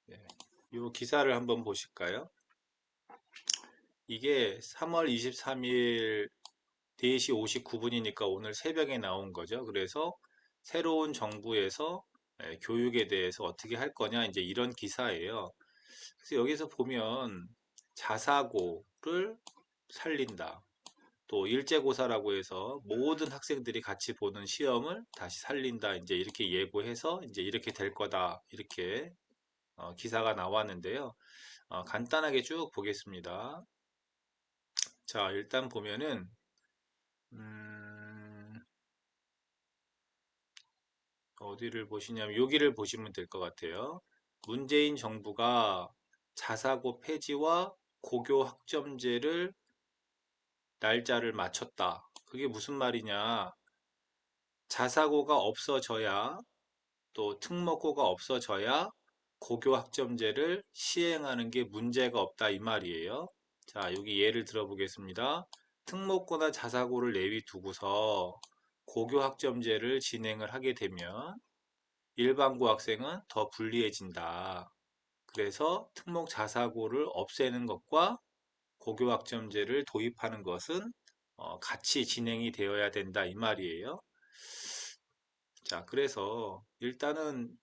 네. 이 기사를 한번 보실까요? 이게 3월 23일 4시 59분이니까 오늘 새벽에 나온 거죠. 그래서 새로운 정부에서 교육에 대해서 어떻게 할 거냐, 이제 이런 기사예요. 그래서 여기서 보면 자사고를 살린다. 또 일제고사라고 해서 모든 학생들이 같이 보는 시험을 다시 살린다. 이제 이렇게 예고해서 이제 이렇게 될 거다. 이렇게 기사가 나왔는데요. 간단하게 쭉 보겠습니다. 자, 일단 보면은 음, 어디를 보시냐면 여기를 보시면 될 것 같아요. 문재인 정부가 자사고 폐지와 고교 학점제를 날짜를 맞췄다. 그게 무슨 말이냐? 자사고가 없어져야 또 특목고가 없어져야 고교 학점제를 시행하는 게 문제가 없다 이 말이에요. 자, 여기 예를 들어 보겠습니다. 특목고나 자사고를 내비 두고서 고교 학점제를 진행을 하게 되면 일반고 학생은 더 불리해진다. 그래서 특목 자사고를 없애는 것과 고교 학점제를 도입하는 것은 같이 진행이 되어야 된다 이 말이에요. 자, 그래서 일단은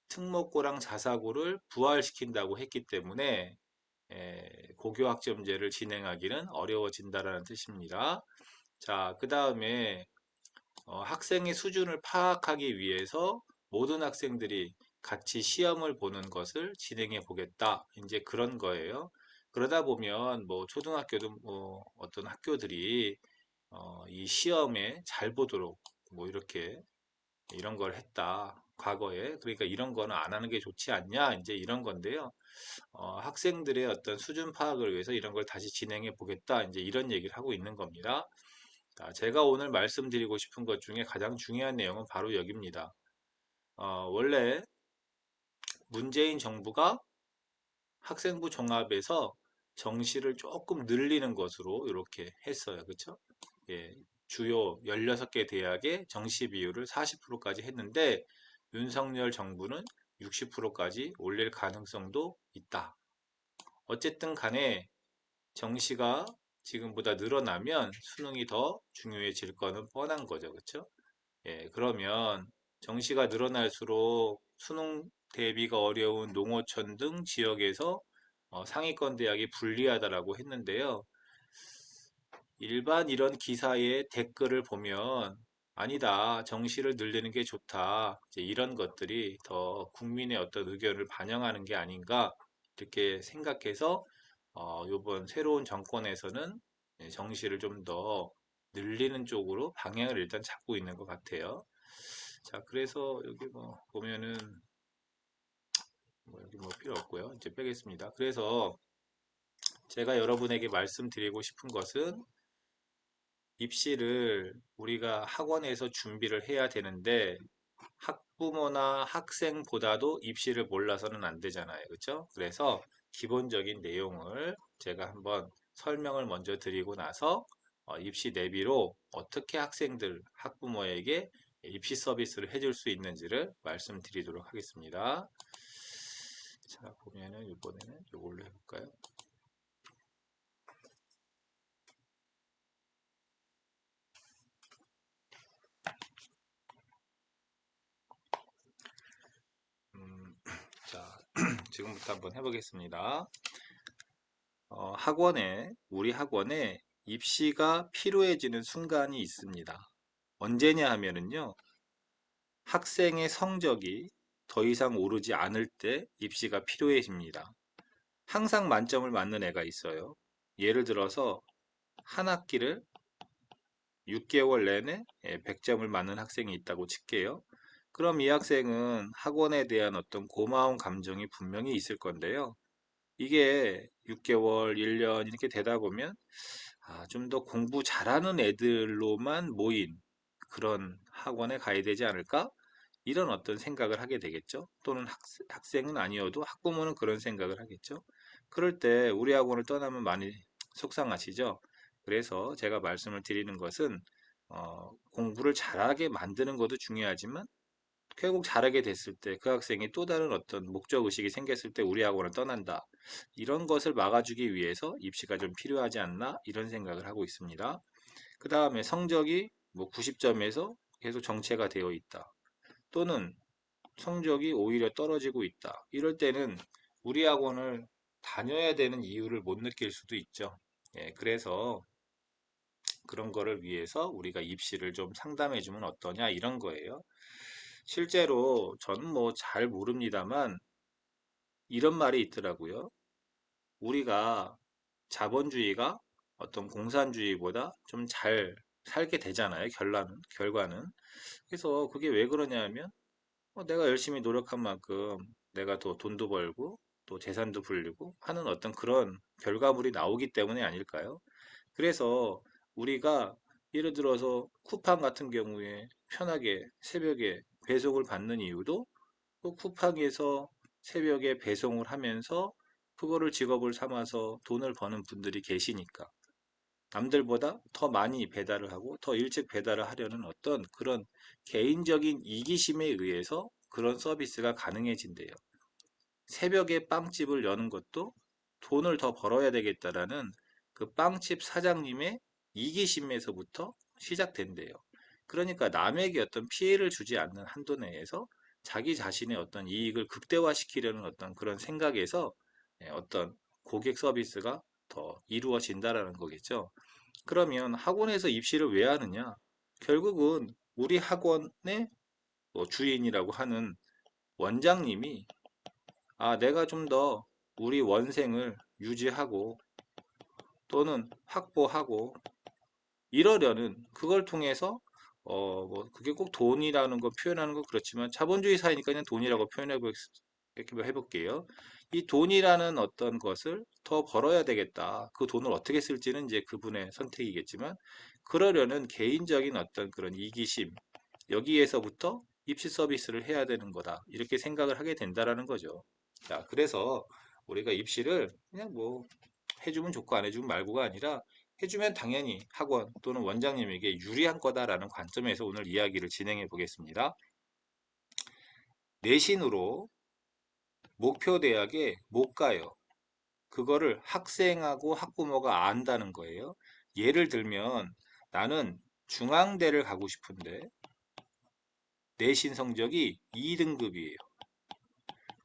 특목고랑 자사고를 부활시킨다고 했기 때문에 고교 학점제를 진행하기는 어려워진다라는 뜻입니다. 자, 그 다음에 학생의 수준을 파악하기 위해서 모든 학생들이 같이 시험을 보는 것을 진행해 보겠다. 이제 그런 거예요. 그러다 보면 뭐 초등학교도 뭐 어떤 학교들이 이 시험에 잘 보도록 뭐 이렇게 이런 걸 했다. 과거에. 그러니까 이런 거는 안 하는 게 좋지 않냐? 이제 이런 건데요. 학생들의 어떤 수준 파악을 위해서 이런 걸 다시 진행해 보겠다. 이제 이런 얘기를 하고 있는 겁니다. 자, 제가 오늘 말씀드리고 싶은 것 중에 가장 중요한 내용은 바로 여기입니다. 원래 문재인 정부가 학생부 종합에서 정시를 조금 늘리는 것으로 이렇게 했어요. 그렇죠? 예, 주요 16개 대학의 정시 비율을 40%까지 했는데 윤석열 정부는 60%까지 올릴 가능성도 있다. 어쨌든 간에 정시가 지금보다 늘어나면 수능이 더 중요해질 거는 뻔한 거죠. 그렇죠? 예, 그러면 정시가 늘어날수록 수능 대비가 어려운 농어촌 등 지역에서 상위권 대학이 불리하다라고 했는데요. 일반 이런 기사의 댓글을 보면 아니다, 정시를 늘리는 게 좋다. 이제 이런 것들이 더 국민의 어떤 의견을 반영하는 게 아닌가 이렇게 생각해서 이번 새로운 정권에서는 정시를 좀 더 늘리는 쪽으로 방향을 일단 잡고 있는 것 같아요. 자, 그래서 여기 뭐 보면은 뭐 여기 뭐 필요 없고요. 이제 빼겠습니다. 그래서 제가 여러분에게 말씀드리고 싶은 것은 입시를 우리가 학원에서 준비를 해야 되는데 학부모나 학생보다도 입시를 몰라서는 안 되잖아요. 그렇죠? 그래서 기본적인 내용을 제가 한번 설명을 먼저 드리고 나서 입시 내비로 어떻게 학생들, 학부모에게 입시 서비스를 해줄 수 있는지를 말씀드리도록 하겠습니다. 자, 보면은 이번에는 이걸로 해볼까요? 자, 지금부터 한번 해보겠습니다. 우리 학원에 입시가 필요해지는 순간이 있습니다. 언제냐 하면은요, 학생의 성적이 더 이상 오르지 않을 때 입시가 필요해집니다. 항상 만점을 맞는 애가 있어요. 예를 들어서 한 학기를 6개월 내내 100점을 맞는 학생이 있다고 칠게요. 그럼 이 학생은 학원에 대한 어떤 고마운 감정이 분명히 있을 건데요. 이게 6개월, 1년 이렇게 되다 보면 좀 더 공부 잘하는 애들로만 모인 그런 학원에 가야 되지 않을까? 이런 어떤 생각을 하게 되겠죠. 또는 학생은 아니어도 학부모는 그런 생각을 하겠죠. 그럴 때 우리 학원을 떠나면 많이 속상하시죠. 그래서 제가 말씀을 드리는 것은 공부를 잘하게 만드는 것도 중요하지만 결국 잘하게 됐을 때 그 학생이 또 다른 어떤 목적 의식이 생겼을 때 우리 학원을 떠난다. 이런 것을 막아주기 위해서 입시가 좀 필요하지 않나 이런 생각을 하고 있습니다. 그 다음에 성적이 뭐 90점에서 계속 정체가 되어 있다. 또는 성적이 오히려 떨어지고 있다. 이럴 때는 우리 학원을 다녀야 되는 이유를 못 느낄 수도 있죠. 예, 그래서 그런 거를 위해서 우리가 입시를 좀 상담해 주면 어떠냐 이런 거예요. 실제로 저는 뭐 잘 모릅니다만 이런 말이 있더라고요. 우리가 자본주의가 어떤 공산주의보다 좀 잘 살게 되잖아요. 결과는. 그래서 그게 왜 그러냐면 내가 열심히 노력한 만큼 내가 더 돈도 벌고 또 재산도 불리고 하는 어떤 그런 결과물이 나오기 때문에 아닐까요? 그래서 우리가 예를 들어서 쿠팡 같은 경우에 편하게 새벽에 배송을 받는 이유도 그 쿠팡에서 새벽에 배송을 하면서 그거를 직업을 삼아서 돈을 버는 분들이 계시니까 남들보다 더 많이 배달을 하고 더 일찍 배달을 하려는 어떤 그런 개인적인 이기심에 의해서 그런 서비스가 가능해진대요. 새벽에 빵집을 여는 것도 돈을 더 벌어야 되겠다라는 그 빵집 사장님의 이기심에서부터 시작된대요. 그러니까 남에게 어떤 피해를 주지 않는 한도 내에서 자기 자신의 어떤 이익을 극대화시키려는 어떤 그런 생각에서 어떤 고객 서비스가 더 이루어진다라는 거겠죠. 그러면 학원에서 입시를 왜 하느냐? 결국은 우리 학원의 뭐 주인이라고 하는 원장님이 내가 좀 더 우리 원생을 유지하고 또는 확보하고 이러려는 그걸 통해서 뭐 그게 꼭 돈이라는 거 표현하는 거 그렇지만 자본주의 사회니까 그냥 돈이라고 이렇게 해볼게요. 이 돈이라는 어떤 것을 더 벌어야 되겠다. 그 돈을 어떻게 쓸지는 이제 그분의 선택이겠지만 그러려는 개인적인 어떤 그런 이기심 여기에서부터 입시 서비스를 해야 되는 거다. 이렇게 생각을 하게 된다라는 거죠. 자, 그래서 우리가 입시를 그냥 뭐 해주면 좋고 안 해주면 말고가 아니라 해주면 당연히 학원 또는 원장님에게 유리한 거다라는 관점에서 오늘 이야기를 진행해 보겠습니다. 내신으로 목표 대학에 못 가요. 그거를 학생하고 학부모가 안다는 거예요. 예를 들면 나는 중앙대를 가고 싶은데 내신 성적이 2등급이에요.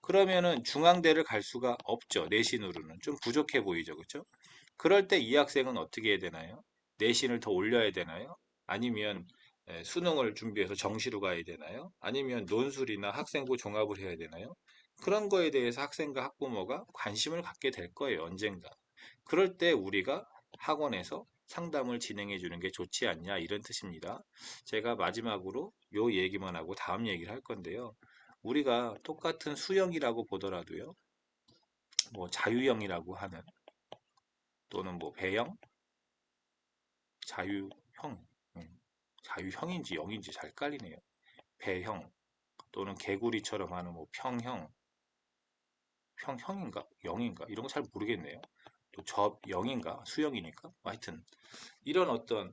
그러면은 중앙대를 갈 수가 없죠. 내신으로는 좀 부족해 보이죠. 그렇죠? 그럴 때 이 학생은 어떻게 해야 되나요? 내신을 더 올려야 되나요? 아니면 수능을 준비해서 정시로 가야 되나요? 아니면 논술이나 학생부 종합을 해야 되나요? 그런 거에 대해서 학생과 학부모가 관심을 갖게 될 거예요, 언젠가. 그럴 때 우리가 학원에서 상담을 진행해 주는 게 좋지 않냐, 이런 뜻입니다. 제가 마지막으로 요 얘기만 하고 다음 얘기를 할 건데요. 우리가 똑같은 수영이라고 보더라도요, 뭐 자유형이라고 하는 또는 뭐 배영, 자유형, 자유형인지 영인지 잘 깔리네요. 배형 또는 개구리처럼 하는 뭐 평형, 평형인가 영인가 이런 거 잘 모르겠네요. 또 접영인가 수영이니까 하여튼 이런 어떤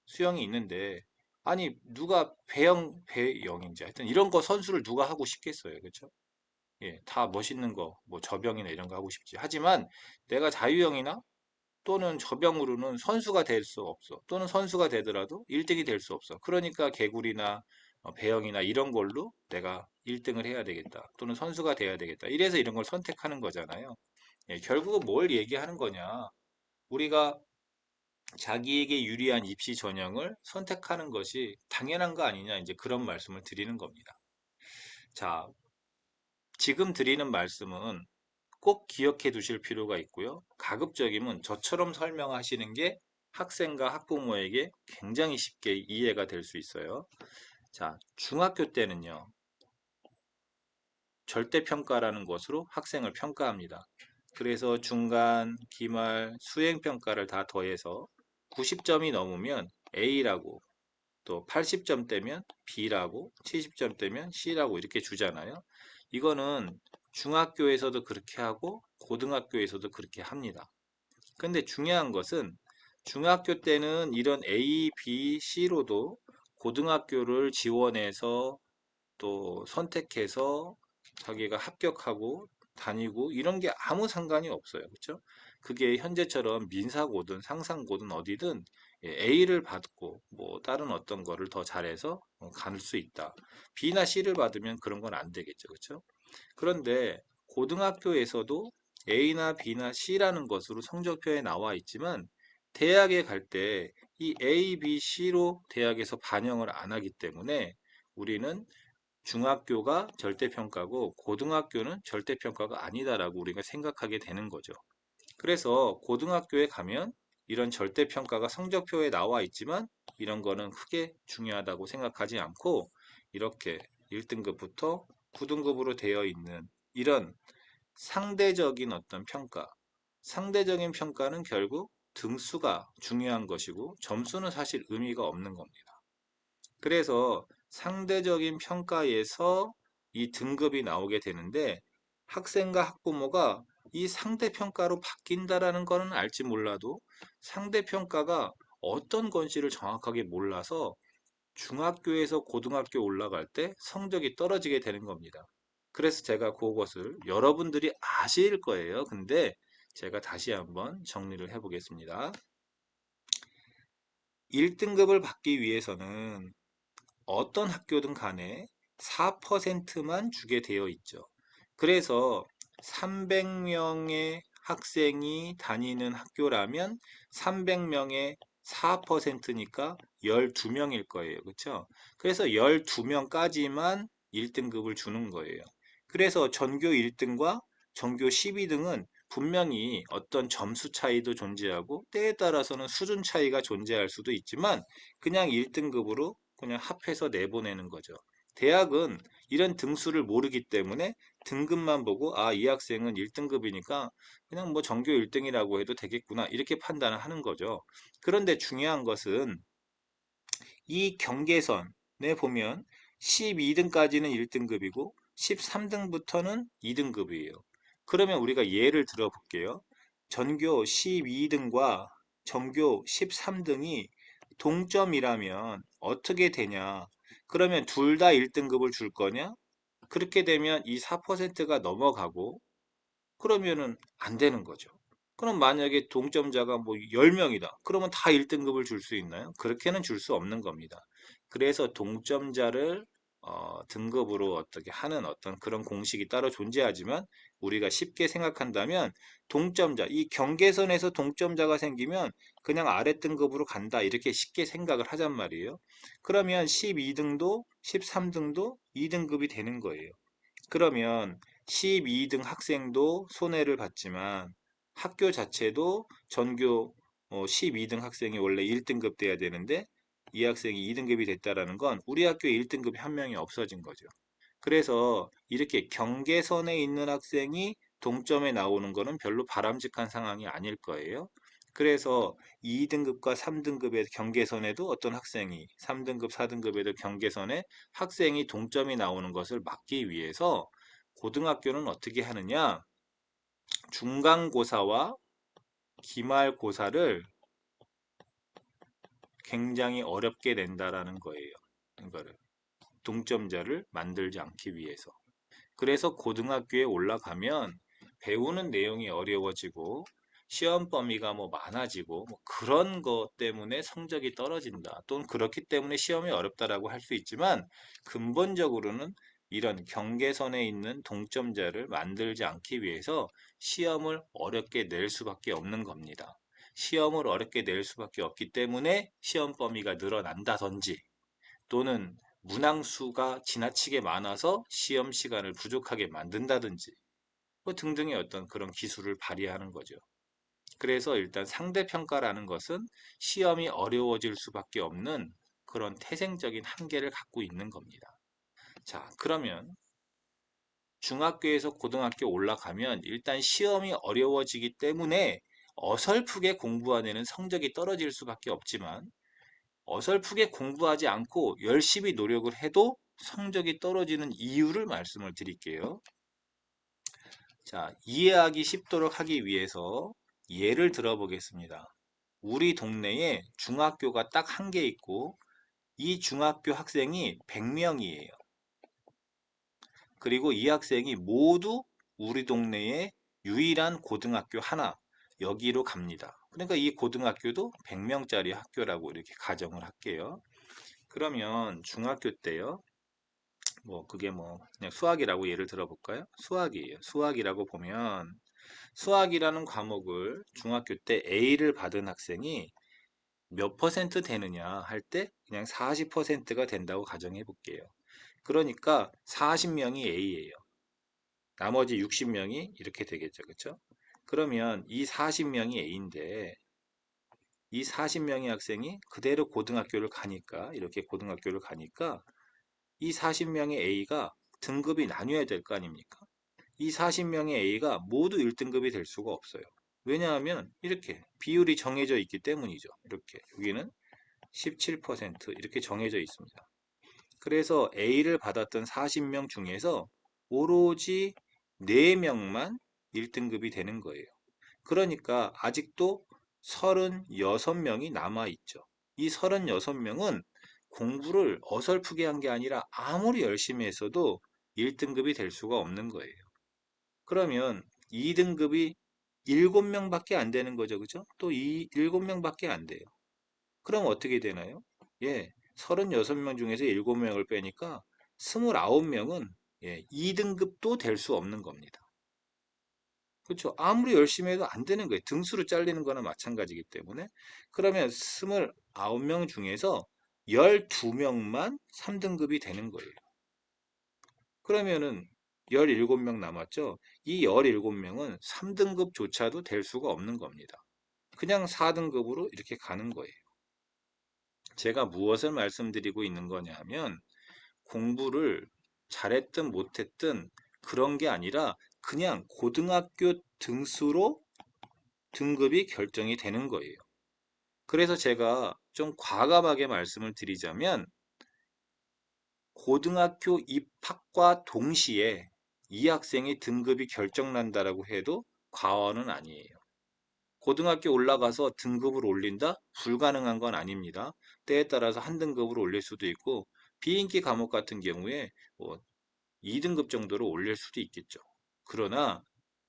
수영이 있는데 아니 누가 배영 배영인지 하여튼 이런 거 선수를 누가 하고 싶겠어요, 그렇죠? 예, 다 멋있는 거, 뭐 저병이나 이런 거 하고 싶지. 하지만 내가 자유형이나 또는 저병으로는 선수가 될 수 없어. 또는 선수가 되더라도 1등이 될 수 없어. 그러니까 개구리나 배영이나 이런 걸로 내가 1등을 해야 되겠다. 또는 선수가 돼야 되겠다. 이래서 이런 걸 선택하는 거잖아요. 예, 결국은 뭘 얘기하는 거냐. 우리가 자기에게 유리한 입시 전형을 선택하는 것이 당연한 거 아니냐. 이제 그런 말씀을 드리는 겁니다. 자, 지금 드리는 말씀은 꼭 기억해 두실 필요가 있고요. 가급적이면 저처럼 설명하시는 게 학생과 학부모에게 굉장히 쉽게 이해가 될 수 있어요. 자, 중학교 때는요. 절대평가라는 것으로 학생을 평가합니다. 그래서 중간, 기말, 수행평가를 다 더해서 90점이 넘으면 A라고 또 80점대면 B라고 70점대면 C라고 이렇게 주잖아요. 이거는 중학교에서도 그렇게 하고 고등학교에서도 그렇게 합니다. 근데 중요한 것은 중학교 때는 이런 A, B, C로도 고등학교를 지원해서 또 선택해서 자기가 합격하고 다니고 이런 게 아무 상관이 없어요. 그렇죠? 그게 현재처럼 민사고든 상상고든 어디든 A를 받고 뭐 다른 어떤 거를 더 잘해서 갈 수 있다. B나 C를 받으면 그런 건 안 되겠죠. 그렇죠? 그런데 고등학교에서도 A나 B나 C라는 것으로 성적표에 나와 있지만 대학에 갈 때 이 A, B, C로 대학에서 반영을 안 하기 때문에 우리는 중학교가 절대평가고 고등학교는 절대평가가 아니다라고 우리가 생각하게 되는 거죠. 그래서 고등학교에 가면 이런 절대평가가 성적표에 나와 있지만 이런 거는 크게 중요하다고 생각하지 않고 이렇게 1등급부터 9등급으로 되어 있는 이런 상대적인 어떤 평가, 상대적인 평가는 결국 등수가 중요한 것이고 점수는 사실 의미가 없는 겁니다. 그래서 상대적인 평가에서 이 등급이 나오게 되는데 학생과 학부모가 이 상대평가로 바뀐다라는 거는 알지 몰라도 상대평가가 어떤 건지를 정확하게 몰라서 중학교에서 고등학교 올라갈 때 성적이 떨어지게 되는 겁니다. 그래서 제가 그것을 여러분들이 아실 거예요. 근데 제가 다시 한번 정리를 해 보겠습니다. 1등급을 받기 위해서는 어떤 학교든 간에 4%만 주게 되어 있죠. 그래서 300명의 학생이 다니는 학교라면 300명의 4%니까 12명일 거예요. 그렇죠? 그래서 12명까지만 1등급을 주는 거예요. 그래서 전교 1등과 전교 12등은 분명히 어떤 점수 차이도 존재하고 때에 따라서는 수준 차이가 존재할 수도 있지만 그냥 1등급으로 그냥 합해서 내보내는 거죠. 대학은 이런 등수를 모르기 때문에 등급만 보고 아, 이 학생은 1등급이니까 그냥 뭐 전교 1등이라고 해도 되겠구나 이렇게 판단을 하는 거죠. 그런데 중요한 것은 이 경계선에 보면 12등까지는 1등급이고 13등부터는 2등급이에요. 그러면 우리가 예를 들어 볼게요. 전교 12등과 전교 13등이 동점이라면 어떻게 되냐? 그러면 둘 다 1등급을 줄 거냐? 그렇게 되면 이 4%가 넘어가고 그러면은 안 되는 거죠. 그럼 만약에 동점자가 뭐 10명이다. 그러면 다 1등급을 줄 수 있나요? 그렇게는 줄 수 없는 겁니다. 그래서 동점자를 등급으로 어떻게 하는 어떤 그런 공식이 따로 존재하지만 우리가 쉽게 생각한다면 동점자, 이 경계선에서 동점자가 생기면 그냥 아래 등급으로 간다. 이렇게 쉽게 생각을 하잔 말이에요. 그러면 12등도 13등도 2등급이 되는 거예요. 그러면 12등 학생도 손해를 봤지만 학교 자체도 전교 12등 학생이 원래 1등급 돼야 되는데 이 학생이 2등급이 됐다라는 건 우리 학교에 1등급이 한 명이 없어진 거죠. 그래서 이렇게 경계선에 있는 학생이 동점에 나오는 거는 별로 바람직한 상황이 아닐 거예요. 그래서 2등급과 3등급의 경계선에도 어떤 학생이 3등급, 4등급에도 경계선에 학생이 동점이 나오는 것을 막기 위해서 고등학교는 어떻게 하느냐? 중간고사와 기말고사를 굉장히 어렵게 낸다라는 거예요. 이거를 동점자를 만들지 않기 위해서. 그래서 고등학교에 올라가면 배우는 내용이 어려워지고 시험 범위가 뭐 많아지고 뭐 그런 것 때문에 성적이 떨어진다. 또는 그렇기 때문에 시험이 어렵다라고 할 수 있지만 근본적으로는 이런 경계선에 있는 동점자를 만들지 않기 위해서 시험을 어렵게 낼 수밖에 없는 겁니다. 시험을 어렵게 낼 수밖에 없기 때문에 시험 범위가 늘어난다든지 또는 문항수가 지나치게 많아서 시험 시간을 부족하게 만든다든지 뭐 등등의 어떤 그런 기술을 발휘하는 거죠. 그래서 일단 상대평가라는 것은 시험이 어려워질 수밖에 없는 그런 태생적인 한계를 갖고 있는 겁니다. 자, 그러면 중학교에서 고등학교 올라가면 일단 시험이 어려워지기 때문에 어설프게 공부한 애는 성적이 떨어질 수밖에 없지만 어설프게 공부하지 않고 열심히 노력을 해도 성적이 떨어지는 이유를 말씀을 드릴게요. 자, 이해하기 쉽도록 하기 위해서 예를 들어 보겠습니다. 우리 동네에 중학교가 딱 한 개 있고 이 중학교 학생이 100명이에요. 그리고 이 학생이 모두 우리 동네의 유일한 고등학교 하나, 여기로 갑니다. 그러니까 이 고등학교도 100명짜리 학교라고 이렇게 가정을 할게요. 그러면 중학교 때요. 뭐 그게 뭐 그냥 수학이라고 예를 들어볼까요? 수학이에요. 수학이라고 보면 수학이라는 과목을 중학교 때 A를 받은 학생이 몇 퍼센트 되느냐 할 때 그냥 40%가 된다고 가정해 볼게요. 그러니까 40명이 A예요. 나머지 60명이 이렇게 되겠죠. 그렇죠? 그러면 이 40명이 A인데 이 40명의 학생이 그대로 고등학교를 가니까 이렇게 고등학교를 가니까 이 40명의 A가 등급이 나뉘어야 될 거 아닙니까? 이 40명의 A가 모두 1등급이 될 수가 없어요. 왜냐하면 이렇게 비율이 정해져 있기 때문이죠. 이렇게 여기는 17% 이렇게 정해져 있습니다. 그래서 A를 받았던 40명 중에서 오로지 4명만 1등급이 되는 거예요. 그러니까 아직도 36명이 남아있죠. 이 36명은 공부를 어설프게 한 게 아니라 아무리 열심히 했어도 1등급이 될 수가 없는 거예요. 그러면 2등급이 7명밖에 안 되는 거죠. 그죠? 또 7명밖에 안 돼요. 그럼 어떻게 되나요? 예, 36명 중에서 7명을 빼니까 29명은 2등급도 될 수 없는 겁니다. 그렇죠? 아무리 열심히 해도 안 되는 거예요. 등수로 잘리는 거나 마찬가지이기 때문에. 그러면 29명 중에서 12명만 3등급이 되는 거예요. 그러면은 17명 남았죠? 이 17명은 3등급조차도 될 수가 없는 겁니다. 그냥 4등급으로 이렇게 가는 거예요. 제가 무엇을 말씀드리고 있는 거냐 하면 공부를 잘했든 못했든 그런 게 아니라 그냥 고등학교 등수로 등급이 결정이 되는 거예요. 그래서 제가 좀 과감하게 말씀을 드리자면 고등학교 입학과 동시에 이 학생의 등급이 결정난다라고 해도 과언은 아니에요. 고등학교 올라가서 등급을 올린다? 불가능한 건 아닙니다. 때에 따라서 한 등급을 올릴 수도 있고 비인기 과목 같은 경우에 뭐 2등급 정도로 올릴 수도 있겠죠. 그러나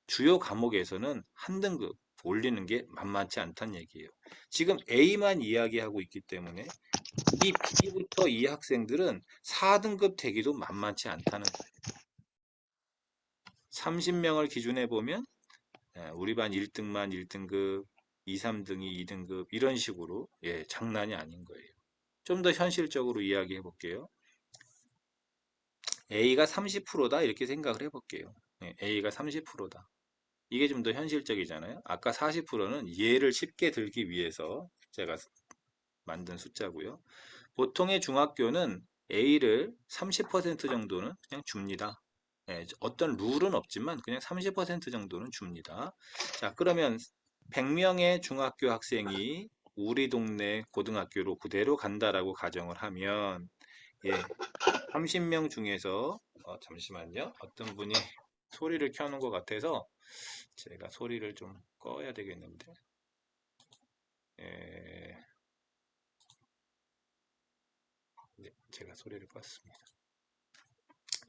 주요 과목에서는 한 등급 올리는 게 만만치 않다는 얘기예요. 지금 A만 이야기하고 있기 때문에 이 B부터 이 학생들은 4등급 되기도 만만치 않다는 거예요. 30명을 기준해 보면 우리 반 1등만 1등급, 2, 3등이 2등급 이런 식으로 장난이 아닌 거예요. 좀 더 현실적으로 이야기해 볼게요. A가 30%다 이렇게 생각을 해 볼게요. A가 30%다. 이게 좀 더 현실적이잖아요. 아까 40%는 예를 쉽게 들기 위해서 제가 만든 숫자고요. 보통의 중학교는 A를 30% 정도는 그냥 줍니다. 어떤 룰은 없지만 그냥 30% 정도는 줍니다. 자, 그러면 100명의 중학교 학생이 우리 동네 고등학교로 그대로 간다라고 가정을 하면 30명 중에서 잠시만요. 어떤 분이 소리를 켜는 것 같아서 제가 소리를 좀 꺼야 되겠는데 예, 네, 제가 소리를 껐습니다.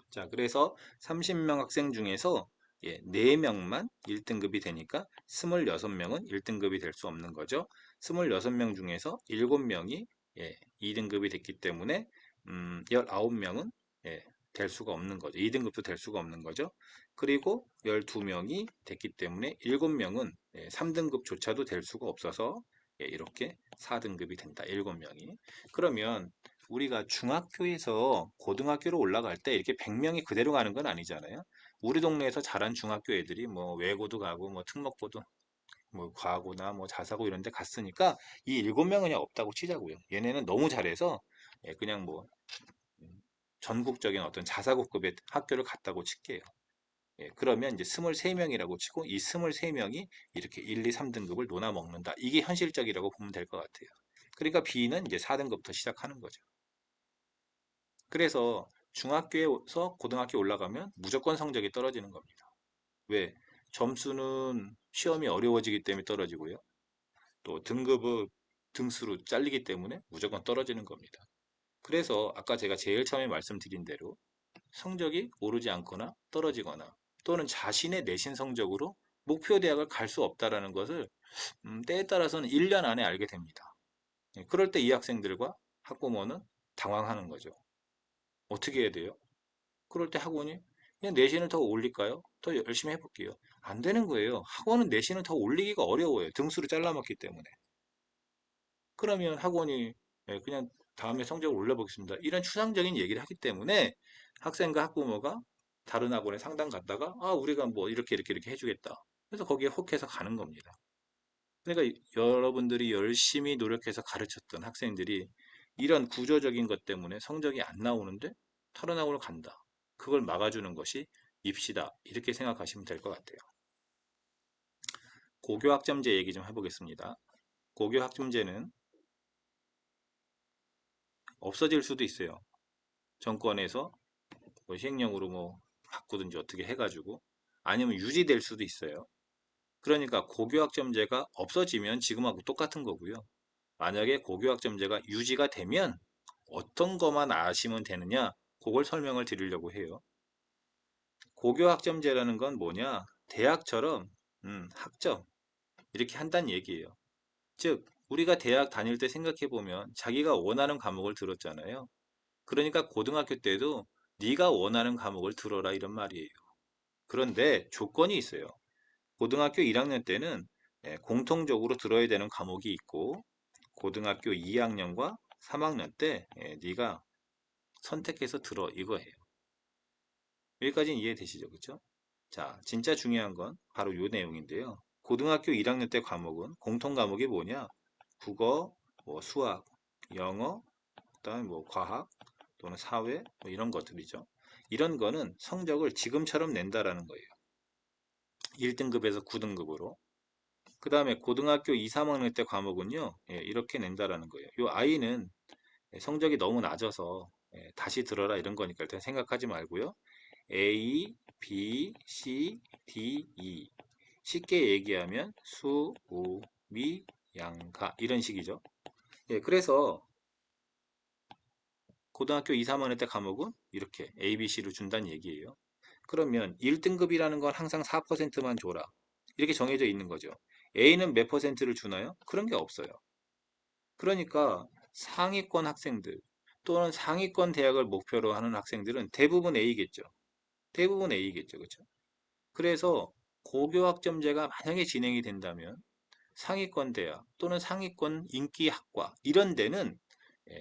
자, 그래서 30명 학생 중에서 4명만 1등급이 되니까 26명은 1등급이 될 수 없는 거죠. 26명 중에서 7명이 2등급이 됐기 때문에 19명은 될 수가 없는 거죠. 2등급도 될 수가 없는 거죠. 그리고 12명이 됐기 때문에 7명은 3등급조차도 될 수가 없어서 이렇게 4등급이 된다. 7명이. 그러면 우리가 중학교에서 고등학교로 올라갈 때 이렇게 100명이 그대로 가는 건 아니잖아요. 우리 동네에서 자란 중학교 애들이 뭐 외고도 가고 뭐 특목고도 뭐 과고나 뭐 자사고 이런 데 갔으니까 이 7명은 그냥 없다고 치자고요. 얘네는 너무 잘해서 그냥 뭐 전국적인 어떤 자사고급의 학교를 갔다고 칠게요. 그러면 이제 23명이라고 치고 이 23명이 이렇게 1, 2, 3등급을 논아 먹는다. 이게 현실적이라고 보면 될 것 같아요. 그러니까 B는 이제 4등급부터 시작하는 거죠. 그래서 중학교에서 고등학교 올라가면 무조건 성적이 떨어지는 겁니다. 왜? 점수는 시험이 어려워지기 때문에 떨어지고요. 또 등급은 등수로 잘리기 때문에 무조건 떨어지는 겁니다. 그래서 아까 제가 제일 처음에 말씀드린 대로 성적이 오르지 않거나 떨어지거나 또는 자신의 내신 성적으로 목표 대학을 갈 수 없다라는 것을 때에 따라서는 1년 안에 알게 됩니다. 예, 그럴 때 이 학생들과 학부모는 당황하는 거죠. 어떻게 해야 돼요? 그럴 때 학원이 그냥 내신을 더 올릴까요? 더 열심히 해볼게요. 안 되는 거예요. 학원은 내신을 더 올리기가 어려워요. 등수를 잘라먹기 때문에. 그러면 학원이 그냥 다음에 성적을 올려보겠습니다. 이런 추상적인 얘기를 하기 때문에 학생과 학부모가 다른 학원에 상담 갔다가 우리가 뭐 이렇게 해주겠다. 그래서 거기에 혹해서 가는 겁니다. 그러니까 여러분들이 열심히 노력해서 가르쳤던 학생들이 이런 구조적인 것 때문에 성적이 안 나오는데 다른 학원을 간다. 그걸 막아주는 것이 입시다. 이렇게 생각하시면 될 것 같아요. 고교학점제 얘기 좀 해보겠습니다. 고교학점제는 없어질 수도 있어요. 정권에서 뭐 시행령으로 뭐 바꾸든지 어떻게 해가지고 아니면 유지될 수도 있어요. 그러니까 고교학점제가 없어지면 지금하고 똑같은 거고요. 만약에 고교학점제가 유지가 되면 어떤 것만 아시면 되느냐? 그걸 설명을 드리려고 해요. 고교학점제라는 건 뭐냐? 대학처럼 학점 이렇게 한다는 얘기예요. 즉 우리가 대학 다닐 때 생각해 보면 자기가 원하는 과목을 들었잖아요. 그러니까 고등학교 때도 네가 원하는 과목을 들어라 이런 말이에요. 그런데 조건이 있어요. 고등학교 1학년 때는 공통적으로 들어야 되는 과목이 있고 고등학교 2학년과 3학년 때 네가 선택해서 들어 이거예요. 여기까지는 이해되시죠? 그렇죠? 자, 진짜 중요한 건 바로 이 내용인데요. 고등학교 1학년 때 과목은 공통 과목이 뭐냐? 국어, 뭐 수학, 영어, 그다음에 뭐 과학 또는 사회 뭐 이런 것들이죠. 이런 거는 성적을 지금처럼 낸다라는 거예요. 1등급에서 9등급으로. 그 다음에 고등학교 2, 3학년 때 과목은요, 이렇게 낸다라는 거예요. 이 아이는 성적이 너무 낮아서 다시 들어라 이런 거니까 일단 생각하지 말고요. A, B, C, D, E. 쉽게 얘기하면 수, 우, 미, 양, 가 이런 식이죠. 그래서 고등학교 2, 3학년 때 과목은 이렇게 A, B, C를 준다는 얘기예요. 그러면 1등급이라는 건 항상 4%만 줘라. 이렇게 정해져 있는 거죠. A는 몇 퍼센트를 주나요? 그런 게 없어요. 그러니까 상위권 학생들 또는 상위권 대학을 목표로 하는 학생들은 대부분 A겠죠. 대부분 A겠죠. 그렇죠? 그래서 고교학점제가 만약에 진행이 된다면 상위권 대학 또는 상위권 인기학과 이런 데는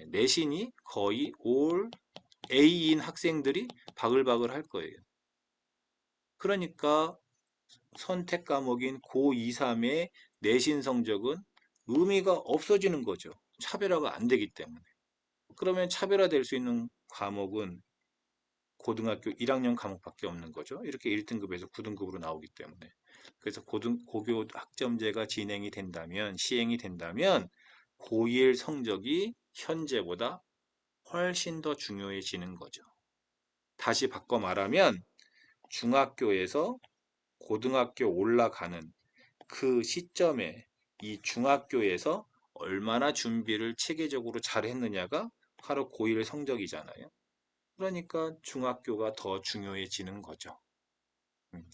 내신이 거의 올 A인 학생들이 바글바글 할 거예요. 그러니까 선택 과목인 고 2, 3의 내신 성적은 의미가 없어지는 거죠. 차별화가 안 되기 때문에. 그러면 차별화될 수 있는 과목은 고등학교 1학년 과목밖에 없는 거죠. 이렇게 1등급에서 9등급으로 나오기 때문에. 그래서 고교 학점제가 진행이 된다면, 시행이 된다면 고1 성적이 현재보다 훨씬 더 중요해지는 거죠. 다시 바꿔 말하면 중학교에서 고등학교 올라가는 그 시점에 이 중학교에서 얼마나 준비를 체계적으로 잘 했느냐가 바로 고1 성적이잖아요. 그러니까 중학교가 더 중요해지는 거죠.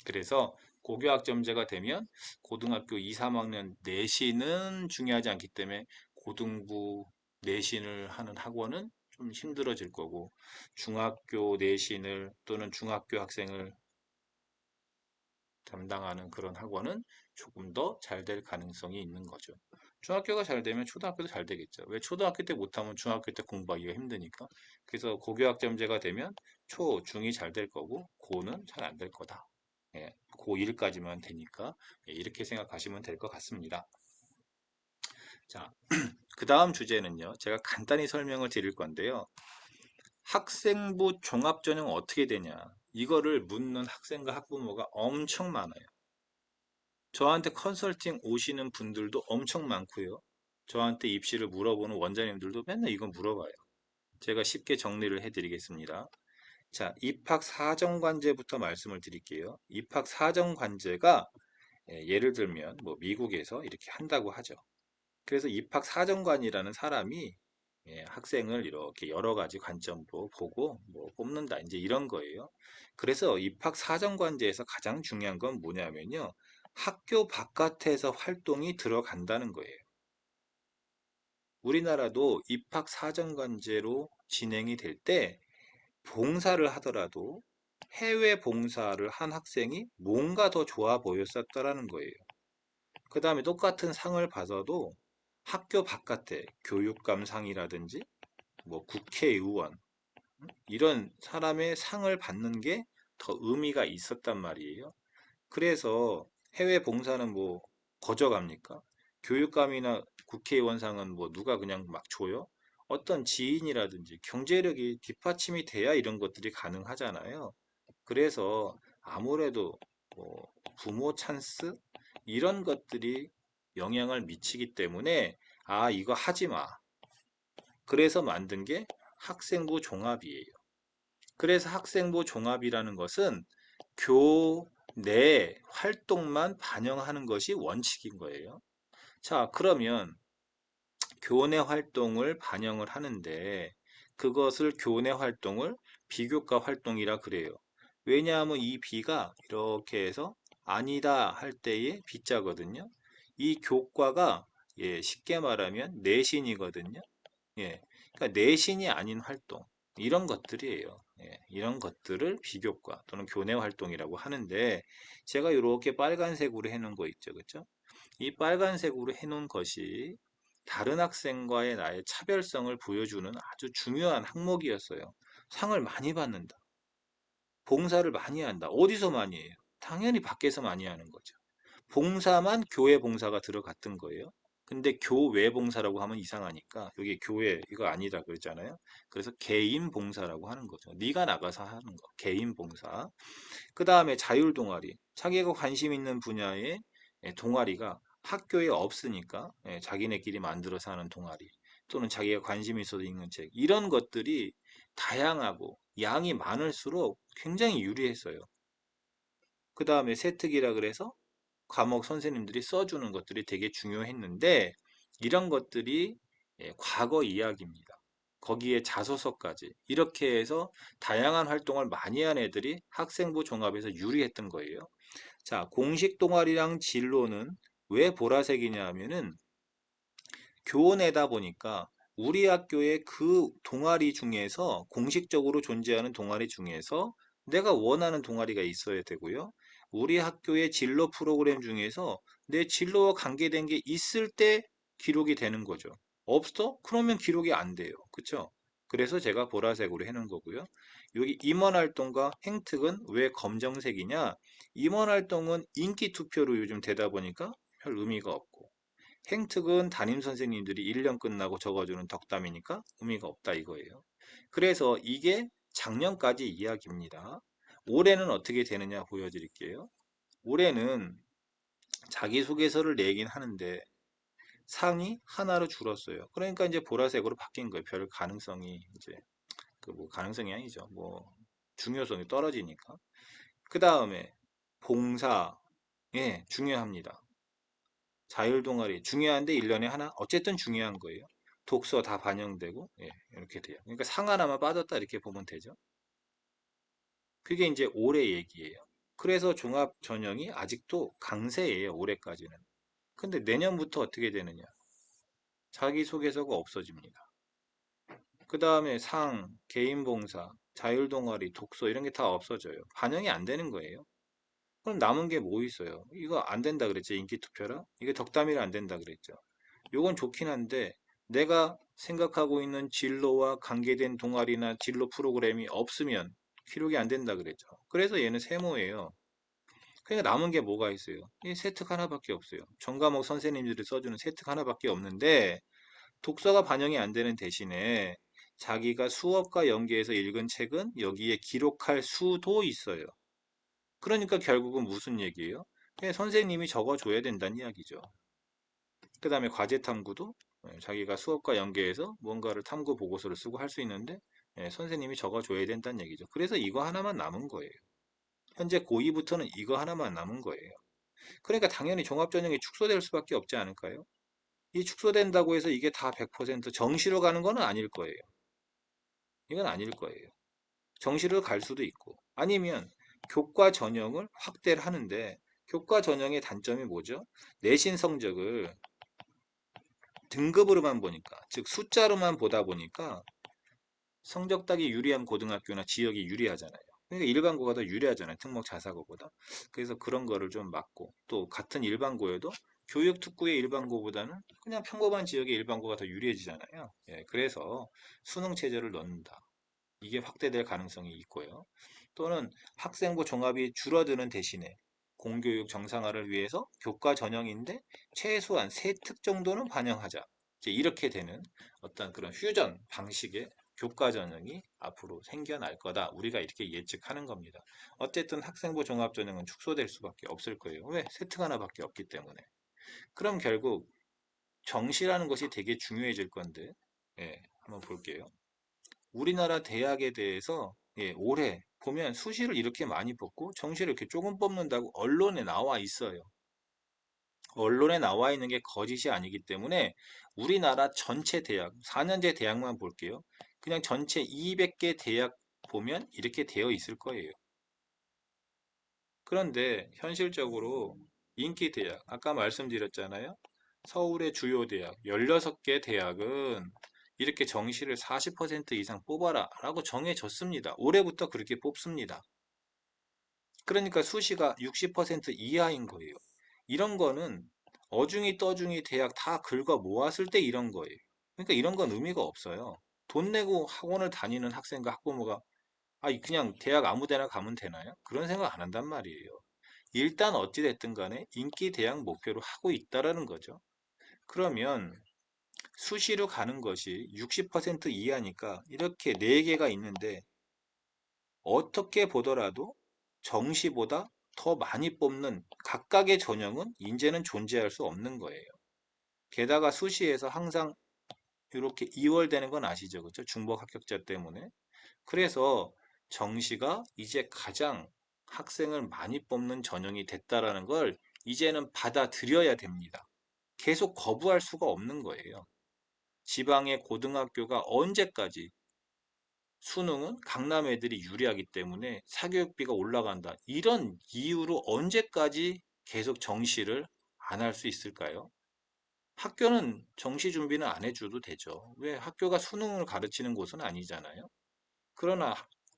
그래서 고교학점제가 되면 고등학교 2, 3학년 내신은 중요하지 않기 때문에 고등부 내신을 하는 학원은 좀 힘들어질 거고 중학교 내신을 또는 중학교 학생을 담당하는 그런 학원은 조금 더 잘 될 가능성이 있는 거죠. 중학교가 잘 되면 초등학교도 잘 되겠죠. 왜 초등학교 때 못하면 중학교 때 공부하기가 힘드니까. 그래서 고교학점제가 되면 초, 중이 잘 될 거고 고는 잘 안 될 거다. 고1까지만 되니까 이렇게 생각하시면 될 것 같습니다. 자, 그 다음 주제는요. 제가 간단히 설명을 드릴 건데요. 학생부 종합전형 어떻게 되냐? 이거를 묻는 학생과 학부모가 엄청 많아요. 저한테 컨설팅 오시는 분들도 엄청 많고요. 저한테 입시를 물어보는 원장님들도 맨날 이거 물어봐요. 제가 쉽게 정리를 해드리겠습니다. 자, 입학 사정관제부터 말씀을 드릴게요. 입학 사정관제가 예를 들면 뭐 미국에서 이렇게 한다고 하죠. 그래서 입학 사정관이라는 사람이 예, 학생을 이렇게 여러 가지 관점으로 보고 뭐 뽑는다. 이제 이런 거예요. 그래서 입학 사정관제에서 가장 중요한 건 뭐냐면요. 학교 바깥에서 활동이 들어간다는 거예요. 우리나라도 입학 사정관제로 진행이 될 때 봉사를 하더라도 해외 봉사를 한 학생이 뭔가 더 좋아 보였었다라는 거예요. 그 다음에 똑같은 상을 받아도 학교 바깥에 교육감상이라든지 뭐 국회의원 이런 사람의 상을 받는 게 더 의미가 있었단 말이에요. 그래서 해외 봉사는 뭐 거저 갑니까? 교육감이나 국회의원상은 뭐 누가 그냥 막 줘요? 어떤 지인이라든지 경제력이 뒷받침이 돼야 이런 것들이 가능하잖아요. 그래서 아무래도 뭐 부모 찬스 이런 것들이 영향을 미치기 때문에 아 이거 하지 마. 그래서 만든 게 학생부 종합이에요. 그래서 학생부 종합이라는 것은 교내 활동만 반영하는 것이 원칙인 거예요. 자, 그러면 교내 활동을 반영을 하는데 그것을 교내 활동을 비교과 활동이라 그래요. 왜냐하면 이 비가 이렇게 해서 아니다 할 때의 비자거든요. 이 교과가 예, 쉽게 말하면 내신이거든요. 예, 그러니까 내신이 아닌 활동 이런 것들이에요. 예, 이런 것들을 비교과 또는 교내 활동이라고 하는데 제가 이렇게 빨간색으로 해놓은 거 있죠, 그렇죠? 이 빨간색으로 해놓은 것이 다른 학생과의 나의 차별성을 보여주는 아주 중요한 항목이었어요. 상을 많이 받는다. 봉사를 많이 한다. 어디서 많이 해요? 당연히 밖에서 많이 하는 거죠. 봉사만 교회 봉사가 들어갔던 거예요. 근데 교외 봉사라고 하면 이상하니까 여기 교회 이거 아니라 그랬잖아요. 그래서 개인 봉사라고 하는 거죠. 네가 나가서 하는 거. 개인 봉사. 그 다음에 자율 동아리. 자기가 관심 있는 분야의 동아리가 학교에 없으니까 자기네끼리 만들어서 하는 동아리. 또는 자기가 관심 있어서 읽는 책. 이런 것들이 다양하고 양이 많을수록 굉장히 유리했어요. 그 다음에 세특이라 그래서 과목 선생님들이 써주는 것들이 되게 중요했는데 이런 것들이 과거 이야기입니다. 거기에 자소서까지 이렇게 해서 다양한 활동을 많이 한 애들이 학생부 종합에서 유리했던 거예요. 자, 공식 동아리랑 진로는 왜 보라색이냐 하면은 교내다 보니까 우리 학교의 그 동아리 중에서 공식적으로 존재하는 동아리 중에서 내가 원하는 동아리가 있어야 되고요. 우리 학교의 진로 프로그램 중에서 내 진로와 관계된 게 있을 때 기록이 되는 거죠. 없어? 그러면 기록이 안 돼요. 그쵸? 그래서 제가 보라색으로 해놓은 거고요. 여기 임원 활동과 행특은 왜 검정색이냐? 임원 활동은 인기 투표로 요즘 되다 보니까 별 의미가 없고 행특은 담임 선생님들이 1년 끝나고 적어주는 덕담이니까 의미가 없다 이거예요. 그래서 이게 작년까지 이야기입니다. 올해는 어떻게 되느냐 보여드릴게요. 올해는 자기소개서를 내긴 하는데 상이 하나로 줄었어요. 그러니까 이제 보라색으로 바뀐 거예요. 별 가능성이 이제 그 뭐 가능성이 아니죠. 뭐 중요성이 떨어지니까. 그 다음에 봉사 예 중요합니다. 자율동아리 중요한데 1년에 하나? 어쨌든 중요한 거예요. 독서 다 반영되고 예, 이렇게 돼요. 그러니까 상 하나만 빠졌다 이렇게 보면 되죠. 그게 이제 올해 얘기예요. 그래서 종합 전형이 아직도 강세예요. 올해까지는. 근데 내년부터 어떻게 되느냐? 자기소개서가 없어집니다. 그 다음에 상, 개인봉사, 자율동아리, 독서 이런 게 다 없어져요. 반영이 안 되는 거예요. 그럼 남은 게 뭐 있어요? 이거 안 된다 그랬죠. 인기투표라. 이게 덕담이라 안 된다 그랬죠. 요건 좋긴 한데 내가 생각하고 있는 진로와 관계된 동아리나 진로 프로그램이 없으면 기록이 안 된다 그랬죠. 그래서 얘는 세모예요. 그러니까 남은 게 뭐가 있어요? 이 세특 하나밖에 없어요. 전과목 선생님들이 써주는 세특 하나밖에 없는데 독서가 반영이 안 되는 대신에 자기가 수업과 연계해서 읽은 책은 여기에 기록할 수도 있어요. 그러니까 결국은 무슨 얘기예요? 그냥 선생님이 적어줘야 된다는 이야기죠. 그 다음에 과제 탐구도 자기가 수업과 연계해서 뭔가를 탐구 보고서를 쓰고 할 수 있는데 선생님이 적어줘야 된다는 얘기죠. 그래서 이거 하나만 남은 거예요. 현재 고2부터는 이거 하나만 남은 거예요. 그러니까 당연히 종합전형이 축소될 수밖에 없지 않을까요? 이 축소된다고 해서 이게 다 100% 정시로 가는 건 아닐 거예요. 이건 아닐 거예요. 정시로 갈 수도 있고 아니면 교과 전형을 확대를 하는데 교과 전형의 단점이 뭐죠? 내신 성적을 등급으로만 보니까 즉 숫자로만 보다 보니까 성적 따기 유리한 고등학교나 지역이 유리하잖아요. 그러니까 일반고가 더 유리하잖아요. 특목 자사고보다. 그래서 그런 거를 좀 막고 또 같은 일반고여도 교육특구의 일반고보다는 그냥 평범한 지역의 일반고가 더 유리해지잖아요. 예, 그래서 수능 체제를 넣는다. 이게 확대될 가능성이 있고요. 또는 학생부 종합이 줄어드는 대신에 공교육 정상화를 위해서 교과 전형인데 최소한 세 특 정도는 반영하자. 이제 이렇게 되는 어떤 그런 퓨전 방식의 교과 전형이 앞으로 생겨날 거다. 우리가 이렇게 예측하는 겁니다. 어쨌든 학생부 종합 전형은 축소될 수밖에 없을 거예요. 왜? 세특 하나밖에 없기 때문에. 그럼 결국 정시라는 것이 되게 중요해질 건데, 예, 한번 볼게요. 우리나라 대학에 대해서 예, 올해 보면 수시를 이렇게 많이 뽑고 정시를 이렇게 조금 뽑는다고 언론에 나와 있어요. 언론에 나와 있는 게 거짓이 아니기 때문에 우리나라 전체 대학, 4년제 대학만 볼게요. 그냥 전체 200개 대학 보면 이렇게 되어 있을 거예요. 그런데 현실적으로 인기 대학, 아까 말씀드렸잖아요. 서울의 주요 대학, 16개 대학은 이렇게 정시를 40% 이상 뽑아라 라고 정해졌습니다. 올해부터 그렇게 뽑습니다. 그러니까 수시가 60% 이하인 거예요. 이런 거는 어중이 떠중이 대학 다 긁어 모았을 때 이런 거예요. 그러니까 이런 건 의미가 없어요. 돈 내고 학원을 다니는 학생과 학부모가 그냥 대학 아무 데나 가면 되나요? 그런 생각 안 한단 말이에요. 일단 어찌됐든 간에 인기 대학 목표로 하고 있다라는 거죠. 그러면 수시로 가는 것이 60% 이하니까 이렇게 4개가 있는데 어떻게 보더라도 정시보다 더 많이 뽑는 각각의 전형은 이제는 존재할 수 없는 거예요. 게다가 수시에서 항상 이렇게 2월 되는 건 아시죠? 그렇죠? 중복 합격자 때문에. 그래서 정시가 이제 가장 학생을 많이 뽑는 전형이 됐다라는 걸 이제는 받아들여야 됩니다. 계속 거부할 수가 없는 거예요. 지방의 고등학교가 언제까지 수능은 강남 애들이 유리하기 때문에 사교육비가 올라간다. 이런 이유로 언제까지 계속 정시를 안 할 수 있을까요? 학교는 정시 준비는 안 해줘도 되죠. 왜? 학교가 수능을 가르치는 곳은 아니잖아요. 그러나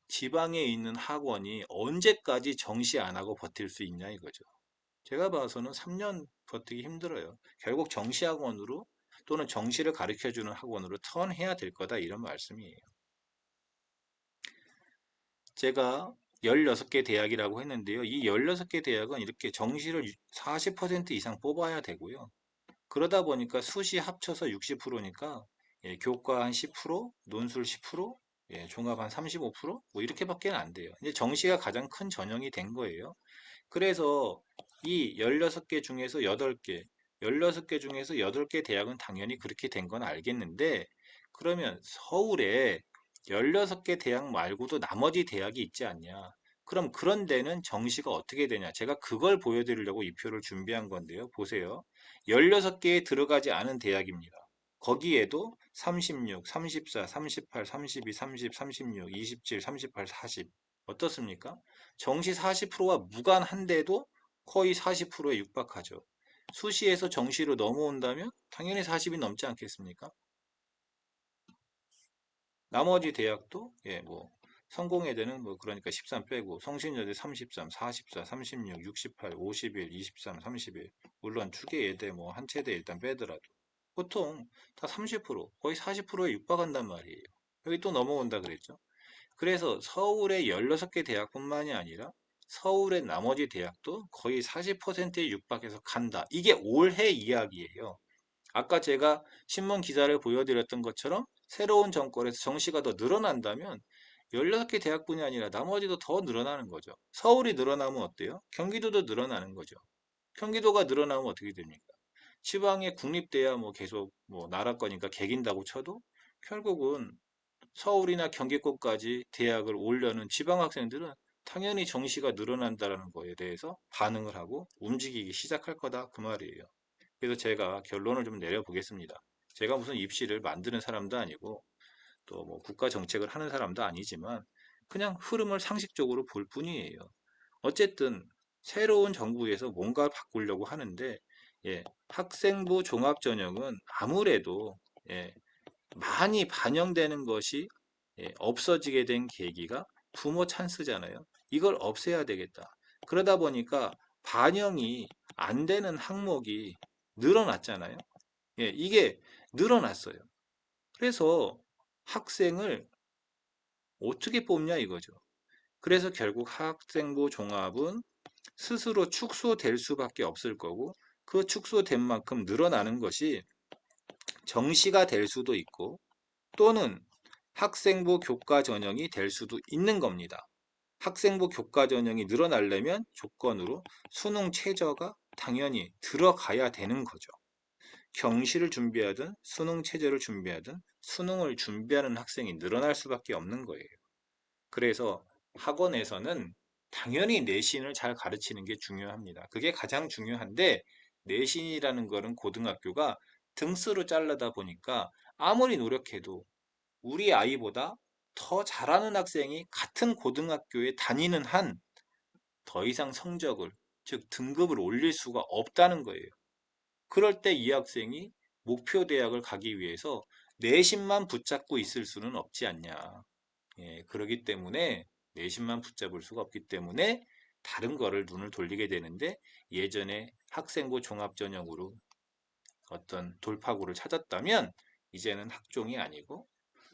지방에 있는 학원이 언제까지 정시 안 하고 버틸 수 있냐 이거죠. 제가 봐서는 3년 버티기 힘들어요. 결국 정시 학원으로 또는 정시를 가르쳐주는 학원으로 턴해야 될 거다 이런 말씀이에요. 제가 16개 대학이라고 했는데요. 이 16개 대학은 이렇게 정시를 40% 이상 뽑아야 되고요. 그러다 보니까 수시 합쳐서 60%니까 교과 한 10%, 논술 10%, 종합 한 35%뭐 이렇게밖에 안 돼요. 이제 정시가 가장 큰 전형이 된 거예요. 그래서 이 16개 중에서 8개, 16개 중에서 8개 대학은 당연히 그렇게 된 건 알겠는데 그러면 서울에 16개 대학 말고도 나머지 대학이 있지 않냐? 그럼 그런 데는 정시가 어떻게 되냐? 제가 그걸 보여드리려고 이 표를 준비한 건데요. 보세요. 16개에 들어가지 않은 대학입니다. 거기에도 36, 34, 38, 32, 30, 36, 27, 38, 40 어떻습니까? 정시 40%와 무관한데도 거의 40%에 육박하죠. 수시에서 정시로 넘어온다면 당연히 40이 넘지 않겠습니까? 나머지 대학도 뭐 성공회대는 뭐 그러니까 13 빼고 성신여대 33, 44, 36, 68, 51, 23, 31 물론 추계예대 뭐 한 체대 일단 빼더라도 보통 다 30% 거의 40%에 육박한단 말이에요. 여기 또 넘어온다 그랬죠. 그래서 서울의 16개 대학뿐만이 아니라 서울의 나머지 대학도 거의 40%에 육박해서 간다. 이게 올해 이야기예요. 아까 제가 신문 기사를 보여드렸던 것처럼 새로운 정권에서 정시가 더 늘어난다면 16개 대학뿐이 아니라 나머지도 더 늘어나는 거죠. 서울이 늘어나면 어때요? 경기도도 늘어나는 거죠. 경기도가 늘어나면 어떻게 됩니까? 지방의 국립대야 뭐 계속 뭐 나라 거니까 개긴다고 쳐도 결국은 서울이나 경기권까지 대학을 오려는 지방 학생들은 당연히 정시가 늘어난다는 거에 대해서 반응을 하고 움직이기 시작할 거다 그 말이에요. 그래서 제가 결론을 좀 내려보겠습니다. 제가 무슨 입시를 만드는 사람도 아니고 또 뭐 국가 정책을 하는 사람도 아니지만 그냥 흐름을 상식적으로 볼 뿐이에요. 어쨌든 새로운 정부에서 뭔가 바꾸려고 하는데 예, 학생부 종합전형은 아무래도 예, 많이 반영되는 것이 없어지게 된 계기가 부모 찬스잖아요. 이걸 없애야 되겠다. 그러다 보니까 반영이 안 되는 항목이 늘어났잖아요. 예, 이게 늘어났어요. 그래서 학생을 어떻게 뽑냐 이거죠. 그래서 결국 학생부 종합은 스스로 축소될 수밖에 없을 거고 그 축소된 만큼 늘어나는 것이 정시가 될 수도 있고 또는 학생부 교과 전형이 될 수도 있는 겁니다. 학생부 교과 전형이 늘어나려면 조건으로 수능 최저가 당연히 들어가야 되는 거죠. 경시를 준비하든 수능 최저를 준비하든 수능을 준비하는 학생이 늘어날 수밖에 없는 거예요. 그래서 학원에서는 당연히 내신을 잘 가르치는 게 중요합니다. 그게 가장 중요한데 내신이라는 거는 고등학교가 등수로 잘라다 보니까 아무리 노력해도 우리 아이보다 더 잘하는 학생이 같은 고등학교에 다니는 한 더 이상 성적을, 즉 등급을 올릴 수가 없다는 거예요. 그럴 때 이 학생이 목표 대학을 가기 위해서 내신만 붙잡고 있을 수는 없지 않냐. 예, 그러기 때문에 내신만 붙잡을 수가 없기 때문에 다른 거를 눈을 돌리게 되는데 예전에 학생부 종합전형으로 어떤 돌파구를 찾았다면 이제는 학종이 아니고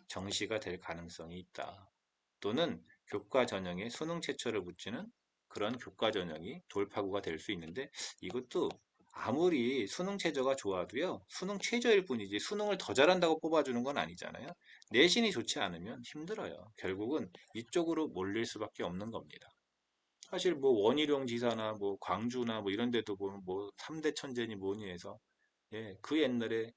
정시가 될 가능성이 있다. 또는 교과 전형에 수능 최초를 붙이는 그런 교과 전형이 돌파구가 될 수 있는데 이것도 아무리 수능 최저가 좋아도요. 수능 최저일 뿐이지 수능을 더 잘한다고 뽑아주는 건 아니잖아요. 내신이 좋지 않으면 힘들어요. 결국은 이쪽으로 몰릴 수밖에 없는 겁니다. 사실 뭐 원희룡 지사나 뭐 광주나 뭐 이런 데도 보면 뭐 3대 천재니 뭐니 해서 예, 그 옛날에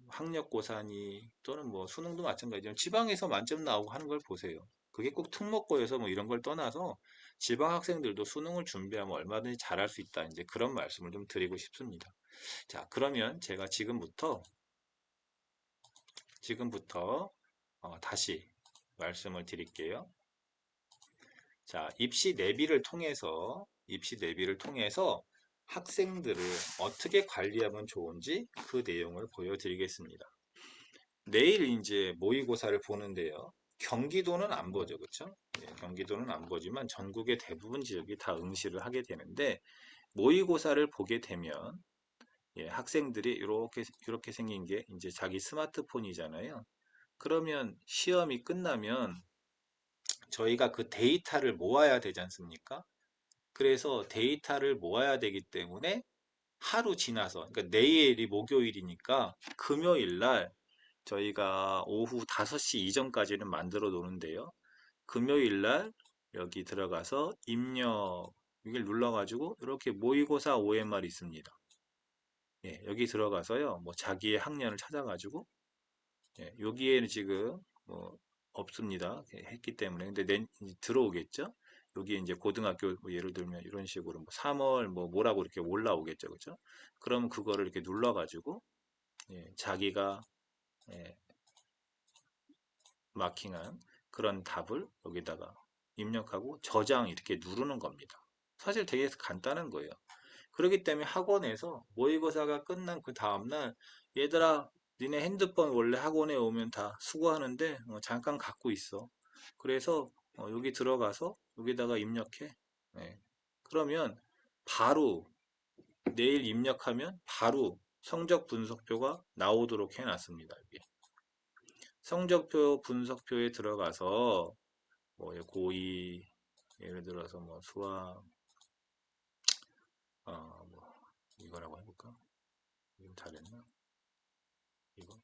학력고사니 또는 뭐 수능도 마찬가지지만 지방에서 만점 나오고 하는 걸 보세요. 그게 꼭 특목고여서 뭐 이런 걸 떠나서 지방 학생들도 수능을 준비하면 얼마든지 잘할 수 있다. 이제 그런 말씀을 좀 드리고 싶습니다. 자, 그러면 제가 지금부터 다시 말씀을 드릴게요. 자, 입시 내비를 통해서 학생들을 어떻게 관리하면 좋은지 그 내용을 보여드리겠습니다. 내일 이제 모의고사를 보는데요. 경기도는 안 보죠, 그렇죠? 예, 경기도는 안 보지만 전국의 대부분 지역이 다 응시를 하게 되는데 모의고사를 보게 되면 예, 학생들이 이렇게 생긴 게 이제 자기 스마트폰이잖아요. 그러면 시험이 끝나면 저희가 그 데이터를 모아야 되지 않습니까? 그래서 데이터를 모아야 되기 때문에 하루 지나서, 그러니까 내일이 목요일이니까 금요일 날 저희가 오후 5시 이전까지는 만들어 놓는데요. 금요일 날 여기 들어가서 입력 이걸 눌러가지고 이렇게 모의고사 OMR 있습니다. 예, 여기 들어가서요. 뭐 자기의 학년을 찾아가지고 예, 여기에는 지금 뭐 없습니다. 했기 때문에 근데 들어오겠죠. 여기 이제 고등학교 뭐 예를 들면 이런 식으로 뭐 3월 뭐 뭐라고 이렇게 올라오겠죠, 그렇죠? 그러면 그거를 이렇게 눌러가지고 예, 자기가 예, 마킹한 그런 답을 여기다가 입력하고 저장 이렇게 누르는 겁니다. 사실 되게 간단한 거예요. 그렇기 때문에 학원에서 모의고사가 끝난 그 다음날 얘들아 니네 핸드폰 원래 학원에 오면 다 수거하는데 잠깐 갖고 있어. 그래서 여기 들어가서 여기다가 입력해. 네. 그러면 바로 내일 입력하면 바로 성적 분석표가 나오도록 해놨습니다. 여기. 성적표 분석표에 들어가서 뭐 고2 예를 들어서 뭐 수학 뭐 이거라고 해볼까? 이거 잘했나? 이거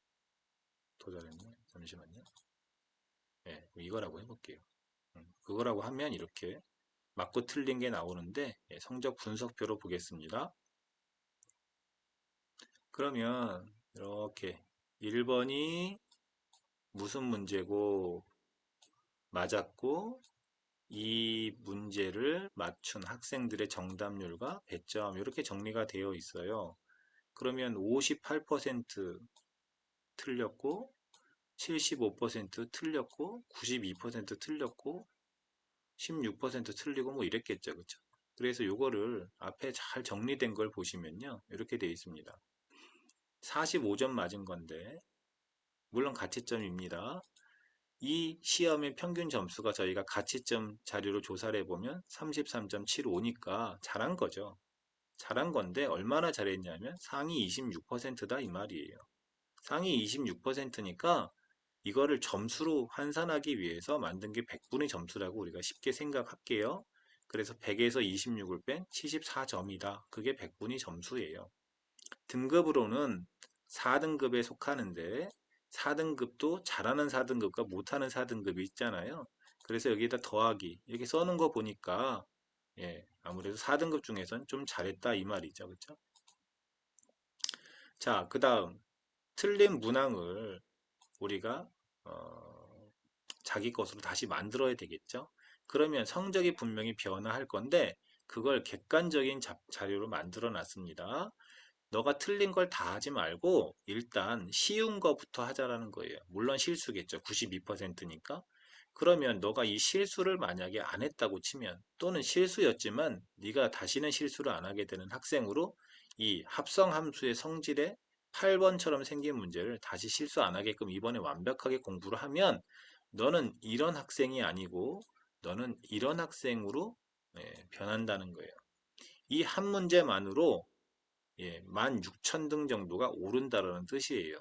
더 잘했나? 잠시만요. 예, 이거라고 해볼게요. 그거라고 하면 이렇게 맞고 틀린 게 나오는데 예, 성적 분석표로 보겠습니다. 그러면 이렇게 1번이 무슨 문제고 맞았고 이 문제를 맞춘 학생들의 정답률과 배점 이렇게 정리가 되어 있어요. 그러면 58% 틀렸고 75% 틀렸고 92% 틀렸고 16% 틀리고 뭐 이랬겠죠. 그쵸? 그래서 요거를 앞에 잘 정리된 걸 보시면요. 이렇게 되어 있습니다. 45점 맞은 건데 물론 가채점입니다. 이 시험의 평균 점수가 저희가 가채점 자료로 조사를 해보면 33.75니까 잘한 거죠. 잘한 건데 얼마나 잘했냐면 상위 26%다 이 말이에요. 상위 26%니까 이거를 점수로 환산하기 위해서 만든 게 100분의 점수라고 우리가 쉽게 생각할게요. 그래서 100에서 26을 뺀 74점이다. 그게 100분의 점수예요. 등급으로는 4등급에 속하는데 4등급도 잘하는 4등급과 못하는 4등급이 있잖아요. 그래서 여기다 더하기 이렇게 써놓은 거 보니까 아무래도 4등급 중에선 좀 잘했다 이 말이죠. 그렇죠? 자, 그 다음 틀린 문항을 우리가 자기 것으로 다시 만들어야 되겠죠. 그러면 성적이 분명히 변화할 건데 그걸 객관적인 자료로 만들어 놨습니다. 너가 틀린 걸 다 하지 말고 일단 쉬운 거부터 하자라는 거예요. 물론 실수겠죠. 92%니까. 그러면 너가 이 실수를 만약에 안 했다고 치면 또는 실수였지만 네가 다시는 실수를 안 하게 되는 학생으로 이 합성함수의 성질에 8번처럼 생긴 문제를 다시 실수 안 하게끔 이번에 완벽하게 공부를 하면 너는 이런 학생이 아니고 너는 이런 학생으로 변한다는 거예요. 이 한 문제만으로 16,000등 정도가 오른다라는 뜻이에요.